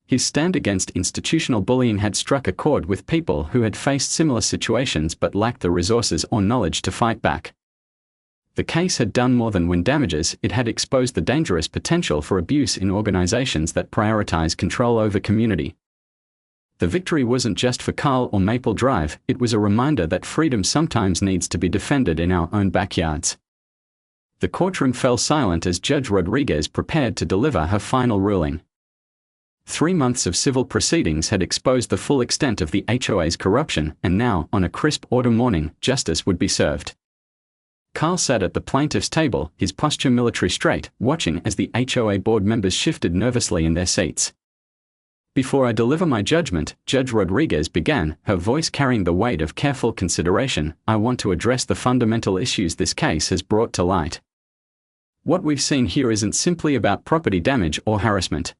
S1: His stand against institutional bullying had struck a chord with people who had faced similar situations but lacked the resources or knowledge to fight back. The case had done more than win damages, it had exposed the dangerous potential for abuse in organizations that prioritize control over community. The victory wasn't just for Carl or Maple Drive, it was a reminder that freedom sometimes needs to be defended in our own backyards. The courtroom fell silent as Judge Rodriguez prepared to deliver her final ruling. 3 months of civil proceedings had exposed the full extent of the HOA's corruption, and now, on a crisp autumn morning, justice would be served. Carl sat at the plaintiff's table, his posture military straight, watching as the HOA board members shifted nervously in their seats. "Before I deliver my judgment," Judge Rodriguez began, her voice carrying the weight of careful consideration, "I want to address the fundamental issues this case has brought to light. What we've seen here isn't simply about property damage or harassment.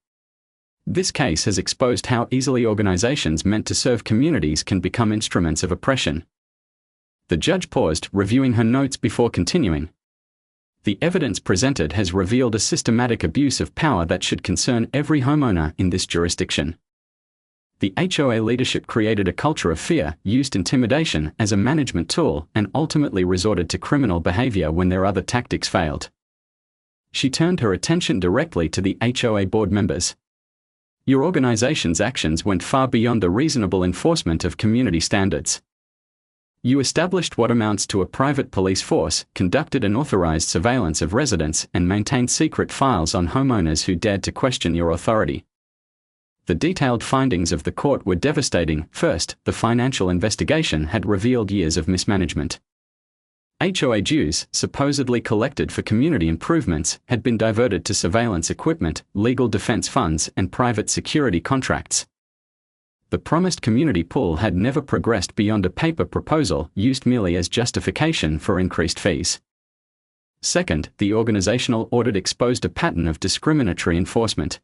S1: This case has exposed how easily organizations meant to serve communities can become instruments of oppression." The judge paused, reviewing her notes before continuing. "The evidence presented has revealed a systematic abuse of power that should concern every homeowner in this jurisdiction. The HOA leadership created a culture of fear, used intimidation as a management tool, and ultimately resorted to criminal behavior when their other tactics failed." She turned her attention directly to the HOA board members. "Your organization's actions went far beyond the reasonable enforcement of community standards. You established what amounts to a private police force, conducted unauthorized surveillance of residents, and maintained secret files on homeowners who dared to question your authority." The detailed findings of the court were devastating. First, the financial investigation had revealed years of mismanagement. HOA dues, supposedly collected for community improvements, had been diverted to surveillance equipment, legal defense funds, and private security contracts. The promised community pool had never progressed beyond a paper proposal, used merely as justification for increased fees. Second, the organizational audit exposed a pattern of discriminatory enforcement.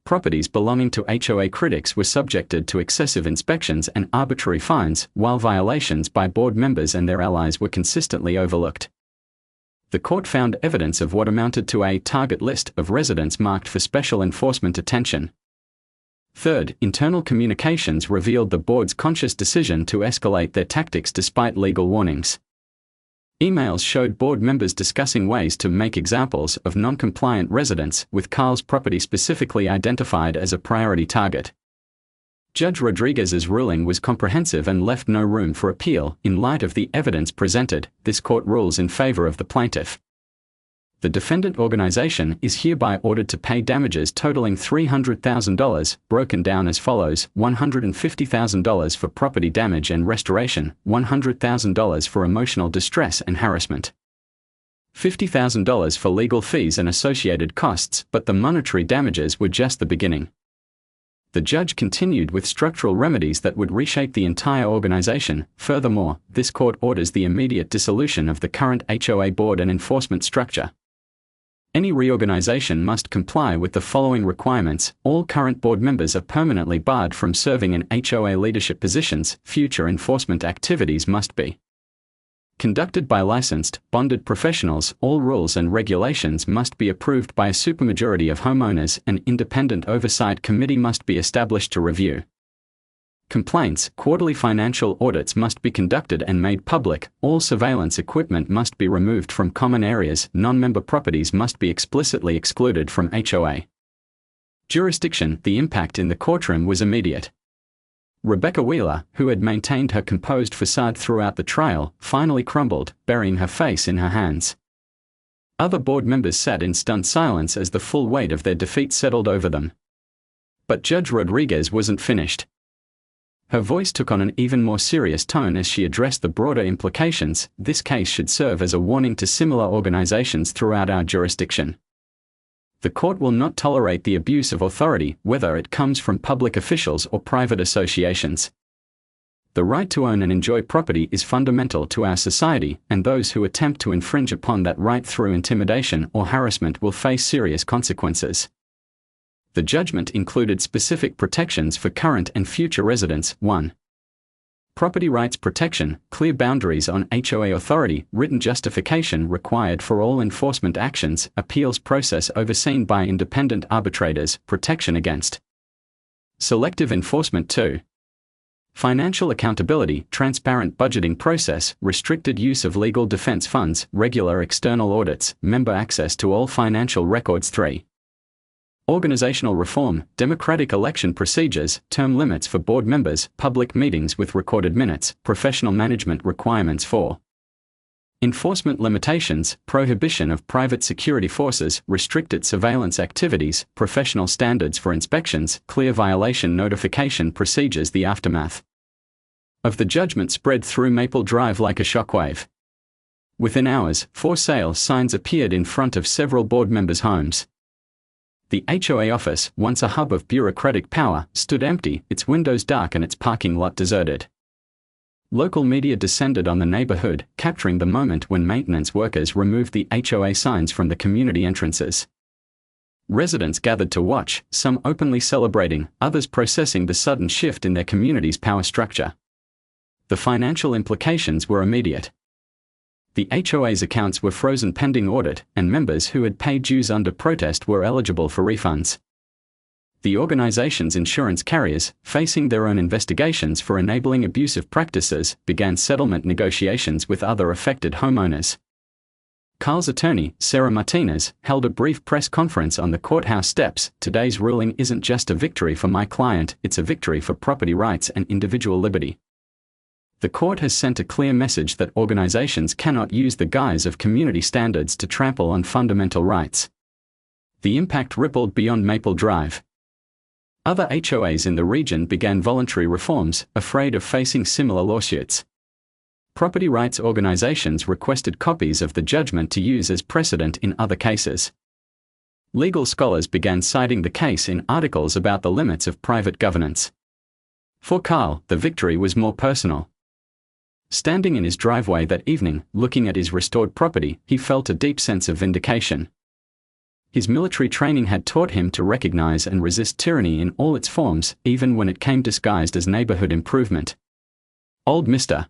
S1: Properties belonging to HOA critics were subjected to excessive inspections and arbitrary fines, while violations by board members and their allies were consistently overlooked. The court found evidence of what amounted to a target list of residents marked for special enforcement attention. Third, internal communications revealed the board's conscious decision to escalate their tactics despite legal warnings. Emails showed board members discussing ways to make examples of non-compliant residents, with Carl's property specifically identified as a priority target. Judge Rodriguez's ruling was comprehensive and left no room for appeal. In light of the evidence presented, this court rules in favor of the plaintiff. The defendant organization is hereby ordered to pay damages totaling $300,000, broken down as follows: $150,000 for property damage and restoration, $100,000 for emotional distress and harassment, $50,000 for legal fees and associated costs, but the monetary damages were just the beginning. The judge continued with structural remedies that would reshape the entire organization. Furthermore, this court orders the immediate dissolution of the current HOA board and enforcement structure. Any reorganization must comply with the following requirements: all current board members are permanently barred from serving in HOA leadership positions. Future enforcement activities must be conducted by licensed, bonded professionals. All rules and regulations must be approved by a supermajority of homeowners. An independent oversight committee must be established to review complaints. Quarterly financial audits must be conducted and made public. All surveillance equipment must be removed from common areas. Non-member properties must be explicitly excluded from HOA jurisdiction. The impact in the courtroom was immediate. Rebecca Wheeler, who had maintained her composed facade throughout the trial, finally crumbled, burying her face in her hands. Other board members sat in stunned silence as the full weight of their defeat settled over them. But Judge Rodriguez wasn't finished. Her voice took on an even more serious tone as she addressed the broader implications. This case should serve as a warning to similar organizations throughout our jurisdiction. The court will not tolerate the abuse of authority, whether it comes from public officials or private associations. The right to own and enjoy property is fundamental to our society, and those who attempt to infringe upon that right through intimidation or harassment will face serious consequences. The judgment included specific protections for current and future residents. 1. Property rights protection, clear boundaries on HOA authority, written justification required for all enforcement actions, appeals process overseen by independent arbitrators, protection against selective enforcement. 2. Financial accountability, transparent budgeting process, restricted use of legal defense funds, regular external audits, member access to all financial records. 3. Organizational reform, democratic election procedures, term limits for board members, public meetings with recorded minutes, professional management requirements. 4. Enforcement limitations, prohibition of private security forces, restricted surveillance activities, professional standards for inspections, clear violation notification procedures. The aftermath of the judgment spread through Maple Drive like a shockwave. Within hours, for sale signs appeared in front of several board members' homes. The HOA office, once a hub of bureaucratic power, stood empty, its windows dark and its parking lot deserted. Local media descended on the neighborhood, capturing the moment when maintenance workers removed the HOA signs from the community entrances. Residents gathered to watch, some openly celebrating, others processing the sudden shift in their community's power structure. The financial implications were immediate. The HOA's accounts were frozen pending audit, and members who had paid dues under protest were eligible for refunds. The organization's insurance carriers, facing their own investigations for enabling abusive practices, began settlement negotiations with other affected homeowners. Carl's attorney, Sarah Martinez, held a brief press conference on the courthouse steps. Today's ruling isn't just a victory for my client, it's a victory for property rights and individual liberty. The court has sent a clear message that organizations cannot use the guise of community standards to trample on fundamental rights. The impact rippled beyond Maple Drive. Other HOAs in the region began voluntary reforms, afraid of facing similar lawsuits. Property rights organizations requested copies of the judgment to use as precedent in other cases. Legal scholars began citing the case in articles about the limits of private governance. For Carl, the victory was more personal. Standing in his driveway that evening, looking at his restored property, he felt a deep sense of vindication. His military training had taught him to recognize and resist tyranny in all its forms, even when it came disguised as neighborhood improvement. Old Mr.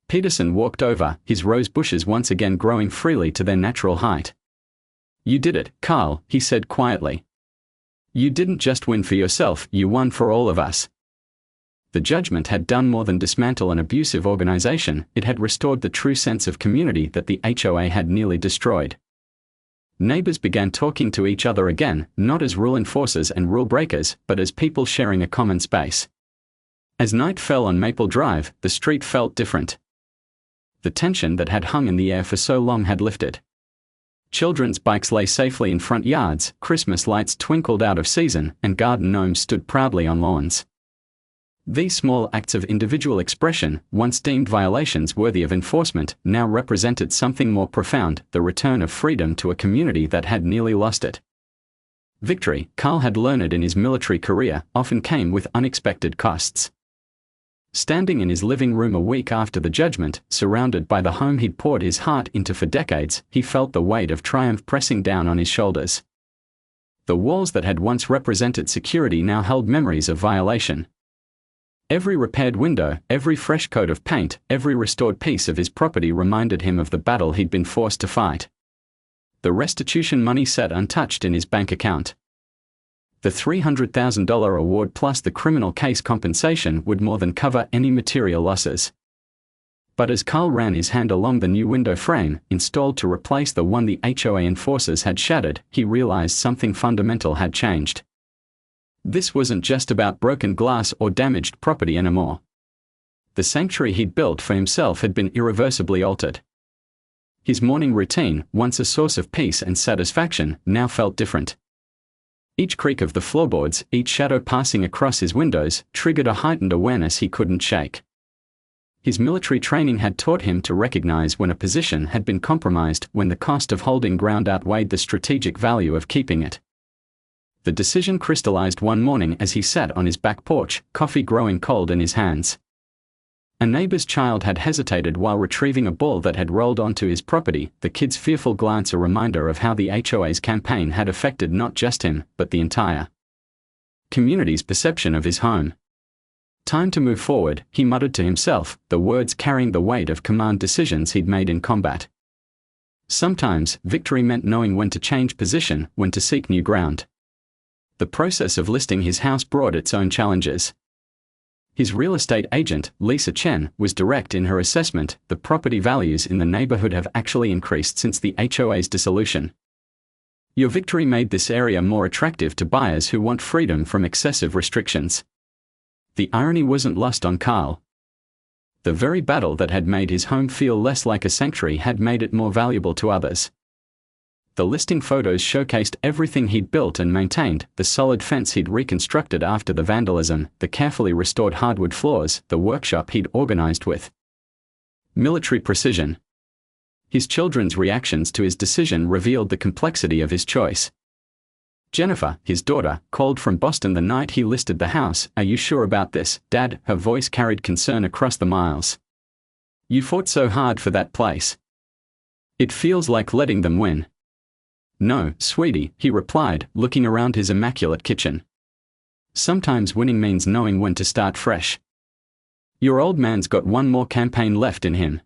S1: Peterson walked over, his rose bushes once again growing freely to their natural height. "You did it, Carl," he said quietly. "You didn't just win for yourself, you won for all of us." The judgment had done more than dismantle an abusive organization, it had restored the true sense of community that the HOA had nearly destroyed. Neighbors began talking to each other again, not as rule enforcers and rule breakers, but as people sharing a common space. As night fell on Maple Drive, the street felt different. The tension that had hung in the air for so long had lifted. Children's bikes lay safely in front yards, Christmas lights twinkled out of season, and garden gnomes stood proudly on lawns. These small acts of individual expression, once deemed violations worthy of enforcement, now represented something more profound, the return of freedom to a community that had nearly lost it. Victory, Carl had learned in his military career, often came with unexpected costs. Standing in his living room a week after the judgment, surrounded by the home he'd poured his heart into for decades, he felt the weight of triumph pressing down on his shoulders. The walls that had once represented security now held memories of violation. Every repaired window, every fresh coat of paint, every restored piece of his property reminded him of the battle he'd been forced to fight. The restitution money sat untouched in his bank account. The $300,000 award plus the criminal case compensation would more than cover any material losses. But as Carl ran his hand along the new window frame, installed to replace the one the HOA enforcers had shattered, he realized something fundamental had changed. This wasn't just about broken glass or damaged property anymore. The sanctuary he'd built for himself had been irreversibly altered. His morning routine, once a source of peace and satisfaction, now felt different. Each creak of the floorboards, each shadow passing across his windows, triggered a heightened awareness he couldn't shake. His military training had taught him to recognize when a position had been compromised, when the cost of holding ground outweighed the strategic value of keeping it. The decision crystallized one morning as he sat on his back porch, coffee growing cold in his hands. A neighbor's child had hesitated while retrieving a ball that had rolled onto his property, the kid's fearful glance a reminder of how the HOA's campaign had affected not just him, but the entire community's perception of his home. Time to move forward, he muttered to himself, the words carrying the weight of command decisions he'd made in combat. Sometimes, victory meant knowing when to change position, when to seek new ground. The process of listing his house brought its own challenges. His real estate agent, Lisa Chen, was direct in her assessment. The property values in the neighborhood have actually increased since the HOA's dissolution. Your victory made this area more attractive to buyers who want freedom from excessive restrictions. The irony wasn't lost on Carl. The very battle that had made his home feel less like a sanctuary had made it more valuable to others. The listing photos showcased everything he'd built and maintained, the solid fence he'd reconstructed after the vandalism, the carefully restored hardwood floors, the workshop he'd organized with military precision. His children's reactions to his decision revealed the complexity of his choice. Jennifer, his daughter, called from Boston the night he listed the house. "Are you sure about this, Dad?" Her voice carried concern across the miles. "You fought so hard for that place. It feels like letting them win." "No, sweetie," he replied, looking around his immaculate kitchen. "Sometimes winning means knowing when to start fresh. Your old man's got one more campaign left in him."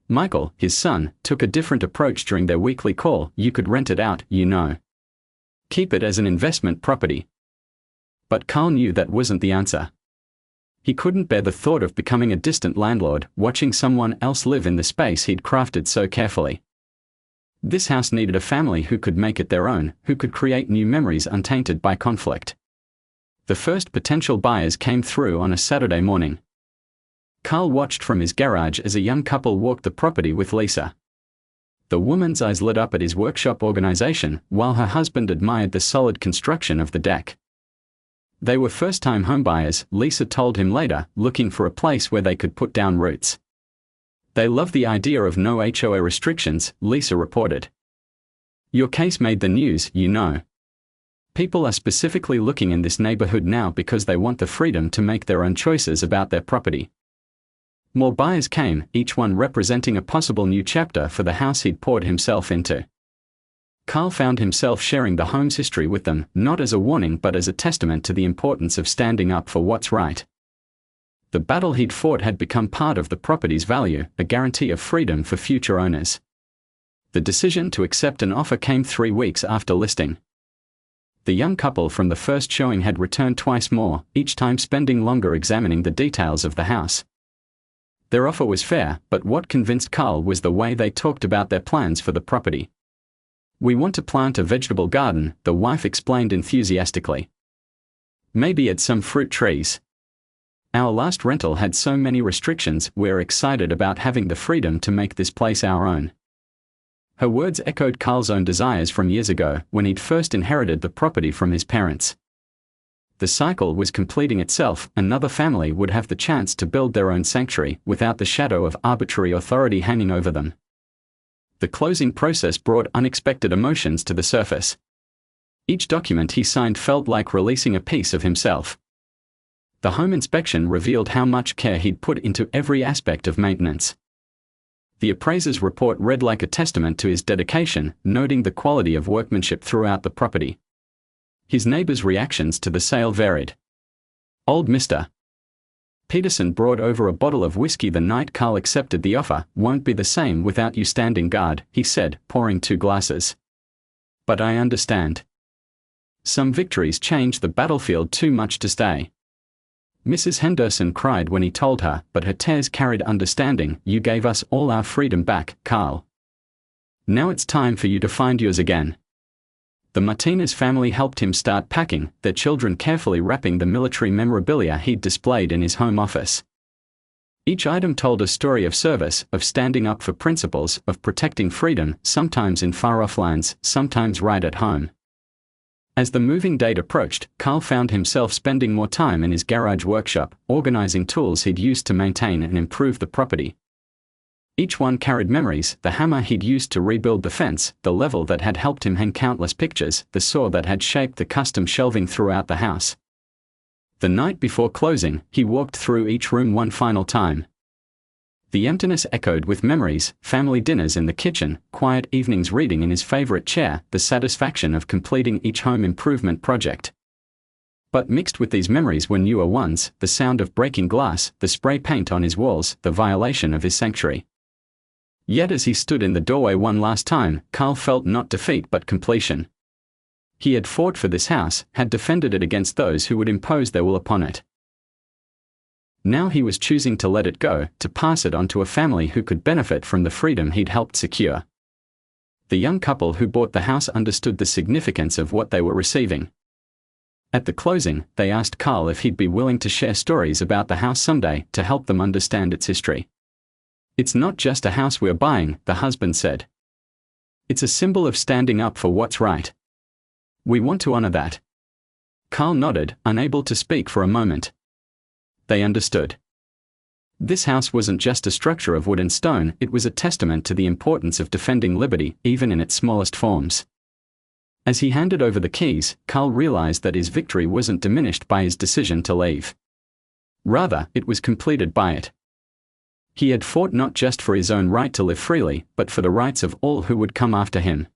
S1: Michael, his son, took a different approach during their weekly call. "You could rent it out, you know. Keep it as an investment property." But Carl knew that wasn't the answer. He couldn't bear the thought of becoming a distant landlord, watching someone else live in the space he'd crafted so carefully. This house needed a family who could make it their own, who could create new memories untainted by conflict. The first potential buyers came through on a Saturday morning. Carl watched from his garage as a young couple walked the property with Lisa. The woman's eyes lit up at his workshop organization, while her husband admired the solid construction of the deck. They were first-time homebuyers, Lisa told him later, looking for a place where they could put down roots. "They love the idea of no HOA restrictions," Lisa reported. "Your case made the news, you know. People are specifically looking in this neighborhood now because they want the freedom to make their own choices about their property." More buyers came, each one representing a possible new chapter for the house he'd poured himself into. Carl found himself sharing the home's history with them, not as a warning but as a testament to the importance of standing up for what's right. The battle he'd fought had become part of the property's value, a guarantee of freedom for future owners. The decision to accept an offer came 3 weeks after listing. The young couple from the first showing had returned twice more, each time spending longer examining the details of the house. Their offer was fair, but what convinced Carl was the way they talked about their plans for the property. "We want to plant a vegetable garden," the wife explained enthusiastically. "Maybe add some fruit trees. Our last rental had so many restrictions, we're excited about having the freedom to make this place our own." Her words echoed Carl's own desires from years ago, when he'd first inherited the property from his parents. The cycle was completing itself. Another family would have the chance to build their own sanctuary, without the shadow of arbitrary authority hanging over them. The closing process brought unexpected emotions to the surface. Each document he signed felt like releasing a piece of himself. The home inspection revealed how much care he'd put into every aspect of maintenance. The appraiser's report read like a testament to his dedication, noting the quality of workmanship throughout the property. His neighbors' reactions to the sale varied. Old Mr. Peterson brought over a bottle of whiskey the night Carl accepted the offer. "Won't be the same without you standing guard," he said, pouring 2 glasses. "But I understand. Some victories change the battlefield too much to stay." Mrs. Henderson cried when he told her, but her tears carried understanding. "You gave us all our freedom back, Carl. Now it's time for you to find yours again." The Martinez family helped him start packing, their children carefully wrapping the military memorabilia he'd displayed in his home office. Each item told a story of service, of standing up for principles, of protecting freedom, sometimes in far-off lands, sometimes right at home. As the moving date approached, Carl found himself spending more time in his garage workshop, organizing tools he'd used to maintain and improve the property. Each one carried memories: the hammer he'd used to rebuild the fence, the level that had helped him hang countless pictures, the saw that had shaped the custom shelving throughout the house. The night before closing, he walked through each room one final time. The emptiness echoed with memories: family dinners in the kitchen, quiet evenings reading in his favorite chair, the satisfaction of completing each home improvement project. But mixed with these memories were newer ones: the sound of breaking glass, the spray paint on his walls, the violation of his sanctuary. Yet as he stood in the doorway one last time, Carl felt not defeat but completion. He had fought for this house, had defended it against those who would impose their will upon it. Now he was choosing to let it go, to pass it on to a family who could benefit from the freedom he'd helped secure. The young couple who bought the house understood the significance of what they were receiving. At the closing, they asked Carl if he'd be willing to share stories about the house someday, to help them understand its history. "It's not just a house we're buying," the husband said. "It's a symbol of standing up for what's right. We want to honor that." Carl nodded, unable to speak for a moment. They understood. This house wasn't just a structure of wood and stone, it was a testament to the importance of defending liberty, even in its smallest forms. As he handed over the keys, Carl realized that his victory wasn't diminished by his decision to leave. Rather, it was completed by it. He had fought not just for his own right to live freely, but for the rights of all who would come after him.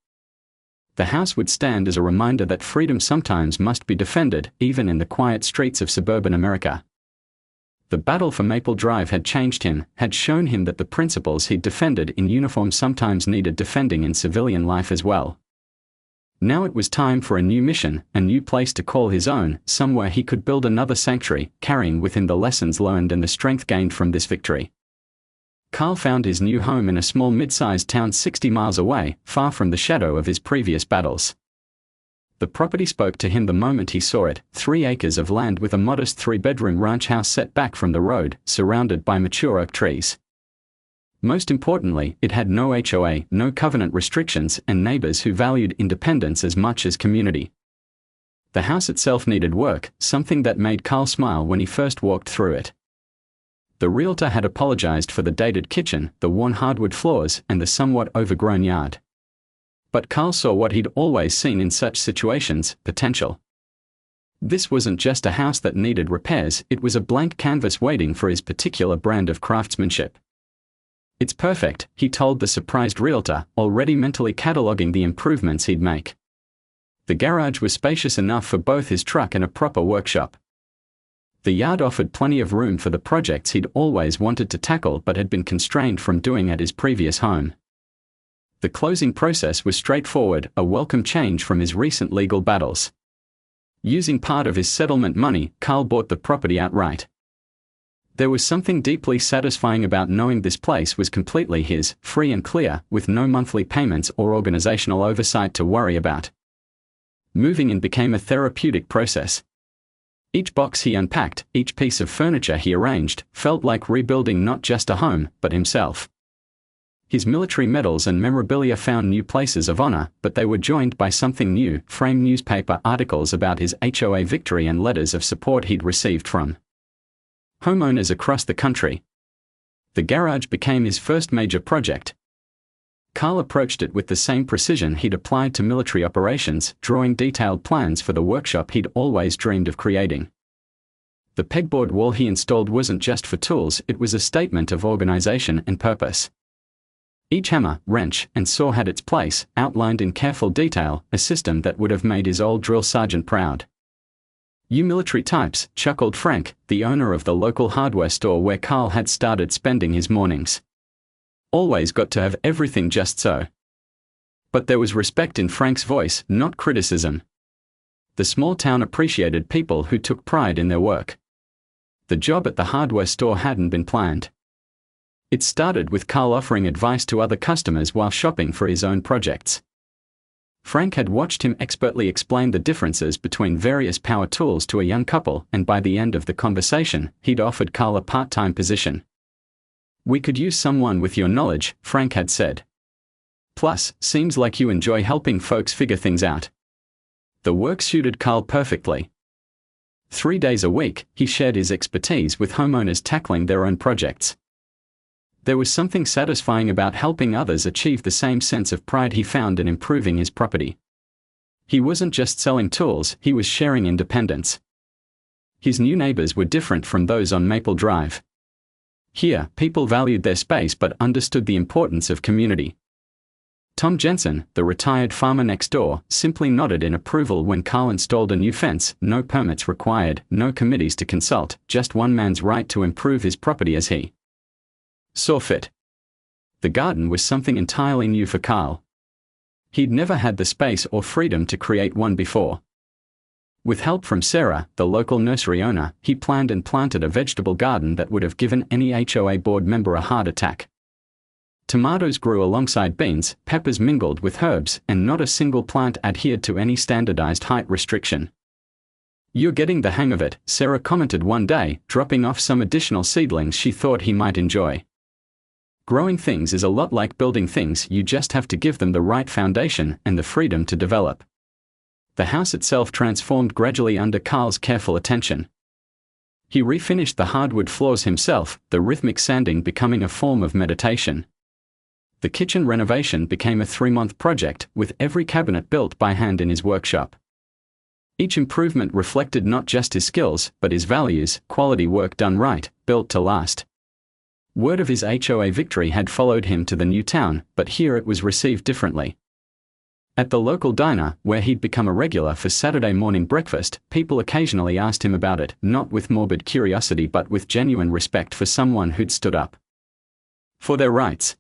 S1: The house would stand as a reminder that freedom sometimes must be defended, even in the quiet streets of suburban America. The battle for Maple Drive had changed him, had shown him that the principles he'd defended in uniform sometimes needed defending in civilian life as well. Now it was time for a new mission, a new place to call his own, somewhere he could build another sanctuary, carrying with him the lessons learned and the strength gained from this victory. Carl found his new home in a small mid-sized town 60 miles away, far from the shadow of his previous battles. The property spoke to him the moment he saw it: 3 acres of land with a modest 3-bedroom ranch house set back from the road, surrounded by mature oak trees. Most importantly, it had no HOA, no covenant restrictions, and neighbors who valued independence as much as community. The house itself needed work, something that made Carl smile when he first walked through it. The realtor had apologized for the dated kitchen, the worn hardwood floors, and the somewhat overgrown yard. But Carl saw what he'd always seen in such situations: potential. This wasn't just a house that needed repairs, it was a blank canvas waiting for his particular brand of craftsmanship. "It's perfect," he told the surprised realtor, already mentally cataloging the improvements he'd make. The garage was spacious enough for both his truck and a proper workshop. The yard offered plenty of room for the projects he'd always wanted to tackle but had been constrained from doing at his previous home. The closing process was straightforward, a welcome change from his recent legal battles. Using part of his settlement money, Carl bought the property outright. There was something deeply satisfying about knowing this place was completely his, free and clear, with no monthly payments or organizational oversight to worry about. Moving in became a therapeutic process. Each box he unpacked, each piece of furniture he arranged, felt like rebuilding not just a home, but himself. His military medals and memorabilia found new places of honor, but they were joined by something new: framed newspaper articles about his HOA victory and letters of support he'd received from homeowners across the country. The garage became his first major project. Carl approached it with the same precision he'd applied to military operations, drawing detailed plans for the workshop he'd always dreamed of creating. The pegboard wall he installed wasn't just for tools, it was a statement of organization and purpose. Each hammer, wrench, and saw had its place, outlined in careful detail, a system that would have made his old drill sergeant proud. "You military types," chuckled Frank, the owner of the local hardware store where Carl had started spending his mornings. "Always got to have everything just so." But there was respect in Frank's voice, not criticism. The small town appreciated people who took pride in their work. The job at the hardware store hadn't been planned. It started with Carl offering advice to other customers while shopping for his own projects. Frank had watched him expertly explain the differences between various power tools to a young couple, and by the end of the conversation, he'd offered Carl a part-time position. "We could use someone with your knowledge," Frank had said. "Plus, seems like you enjoy helping folks figure things out." The work suited Carl perfectly. 3 days a week, he shared his expertise with homeowners tackling their own projects. There was something satisfying about helping others achieve the same sense of pride he found in improving his property. He wasn't just selling tools, he was sharing independence. His new neighbors were different from those on Maple Drive. Here, people valued their space but understood the importance of community. Tom Jensen, the retired farmer next door, simply nodded in approval when Carl installed a new fence, no permits required, no committees to consult, just one man's right to improve his property as he saw fit. The garden was something entirely new for Carl. He'd never had the space or freedom to create one before. With help from Sarah, the local nursery owner, he planned and planted a vegetable garden that would have given any HOA board member a heart attack. Tomatoes grew alongside beans, peppers mingled with herbs, and not a single plant adhered to any standardized height restriction. "You're getting the hang of it," Sarah commented one day, dropping off some additional seedlings she thought he might enjoy. "Growing things is a lot like building things, you just have to give them the right foundation and the freedom to develop." The house itself transformed gradually under Carl's careful attention. He refinished the hardwood floors himself, the rhythmic sanding becoming a form of meditation. The kitchen renovation became a 3-month project, with every cabinet built by hand in his workshop. Each improvement reflected not just his skills, but his values: quality work done right, built to last. Word of his HOA victory had followed him to the new town, but here it was received differently. At the local diner, where he'd become a regular for Saturday morning breakfast, people occasionally asked him about it, not with morbid curiosity but with genuine respect for someone who'd stood up for their rights.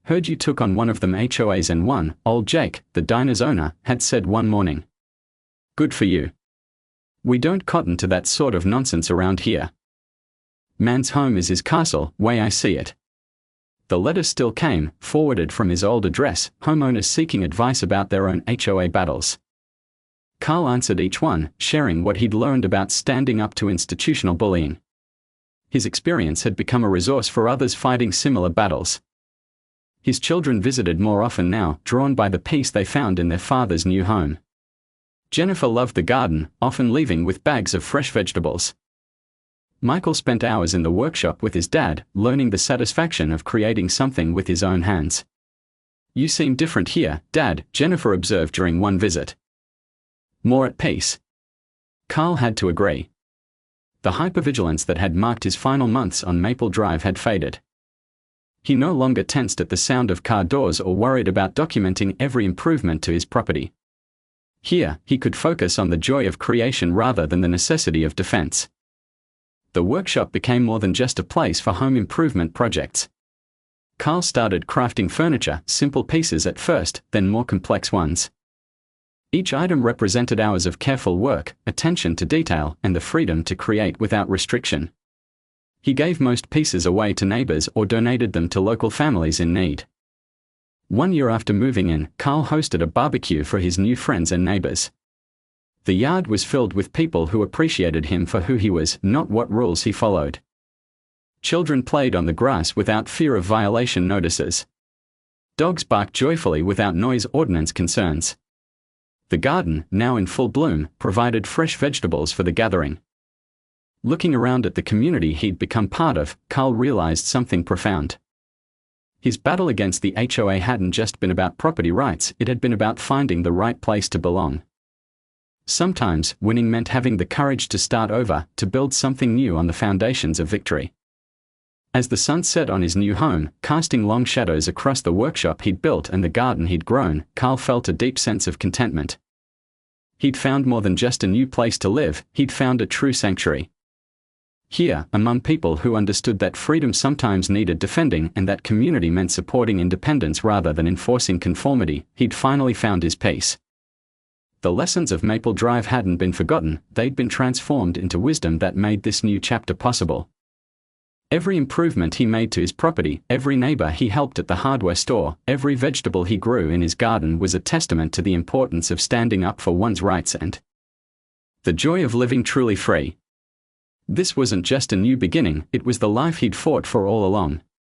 S1: "Heard you took on one of them HOAs and won," old Jake, the diner's owner, had said one morning. "Good for you. We don't cotton to that sort of nonsense around here. Man's home is his castle, way I see it." The letters still came, forwarded from his old address, homeowners seeking advice about their own HOA battles. Carl answered each one, sharing what he'd learned about standing up to institutional bullying. His experience had become a resource for others fighting similar battles. His children visited more often now, drawn by the peace they found in their father's new home. Jennifer loved the garden, often leaving with bags of fresh vegetables. Michael spent hours in the workshop with his dad, learning the satisfaction of creating something with his own hands. "You seem different here, Dad," Jennifer observed during one visit. "More at peace." Carl had to agree. The hypervigilance that had marked his final months on Maple Drive had faded. He no longer tensed at the sound of car doors or worried about documenting every improvement to his property. Here, he could focus on the joy of creation rather than the necessity of defense. The workshop became more than just a place for home improvement projects. Carl started crafting furniture, simple pieces at first, then more complex ones. Each item represented hours of careful work, attention to detail, and the freedom to create without restriction. He gave most pieces away to neighbors or donated them to local families in need. 1 year after moving in, Carl hosted a barbecue for his new friends and neighbors. The yard was filled with people who appreciated him for who he was, not what rules he followed. Children played on the grass without fear of violation notices. Dogs barked joyfully without noise ordinance concerns. The garden, now in full bloom, provided fresh vegetables for the gathering. Looking around at the community he'd become part of, Carl realized something profound. His battle against the HOA hadn't just been about property rights, it had been about finding the right place to belong. Sometimes, winning meant having the courage to start over, to build something new on the foundations of victory. As the sun set on his new home, casting long shadows across the workshop he'd built and the garden he'd grown, Carl felt a deep sense of contentment. He'd found more than just a new place to live, he'd found a true sanctuary. Here, among people who understood that freedom sometimes needed defending and that community meant supporting independence rather than enforcing conformity, he'd finally found his peace. The lessons of Maple Drive hadn't been forgotten, they'd been transformed into wisdom that made this new chapter possible. Every improvement he made to his property, every neighbor he helped at the hardware store, every vegetable he grew in his garden was a testament to the importance of standing up for one's rights and the joy of living truly free. This wasn't just a new beginning, it was the life he'd fought for all along.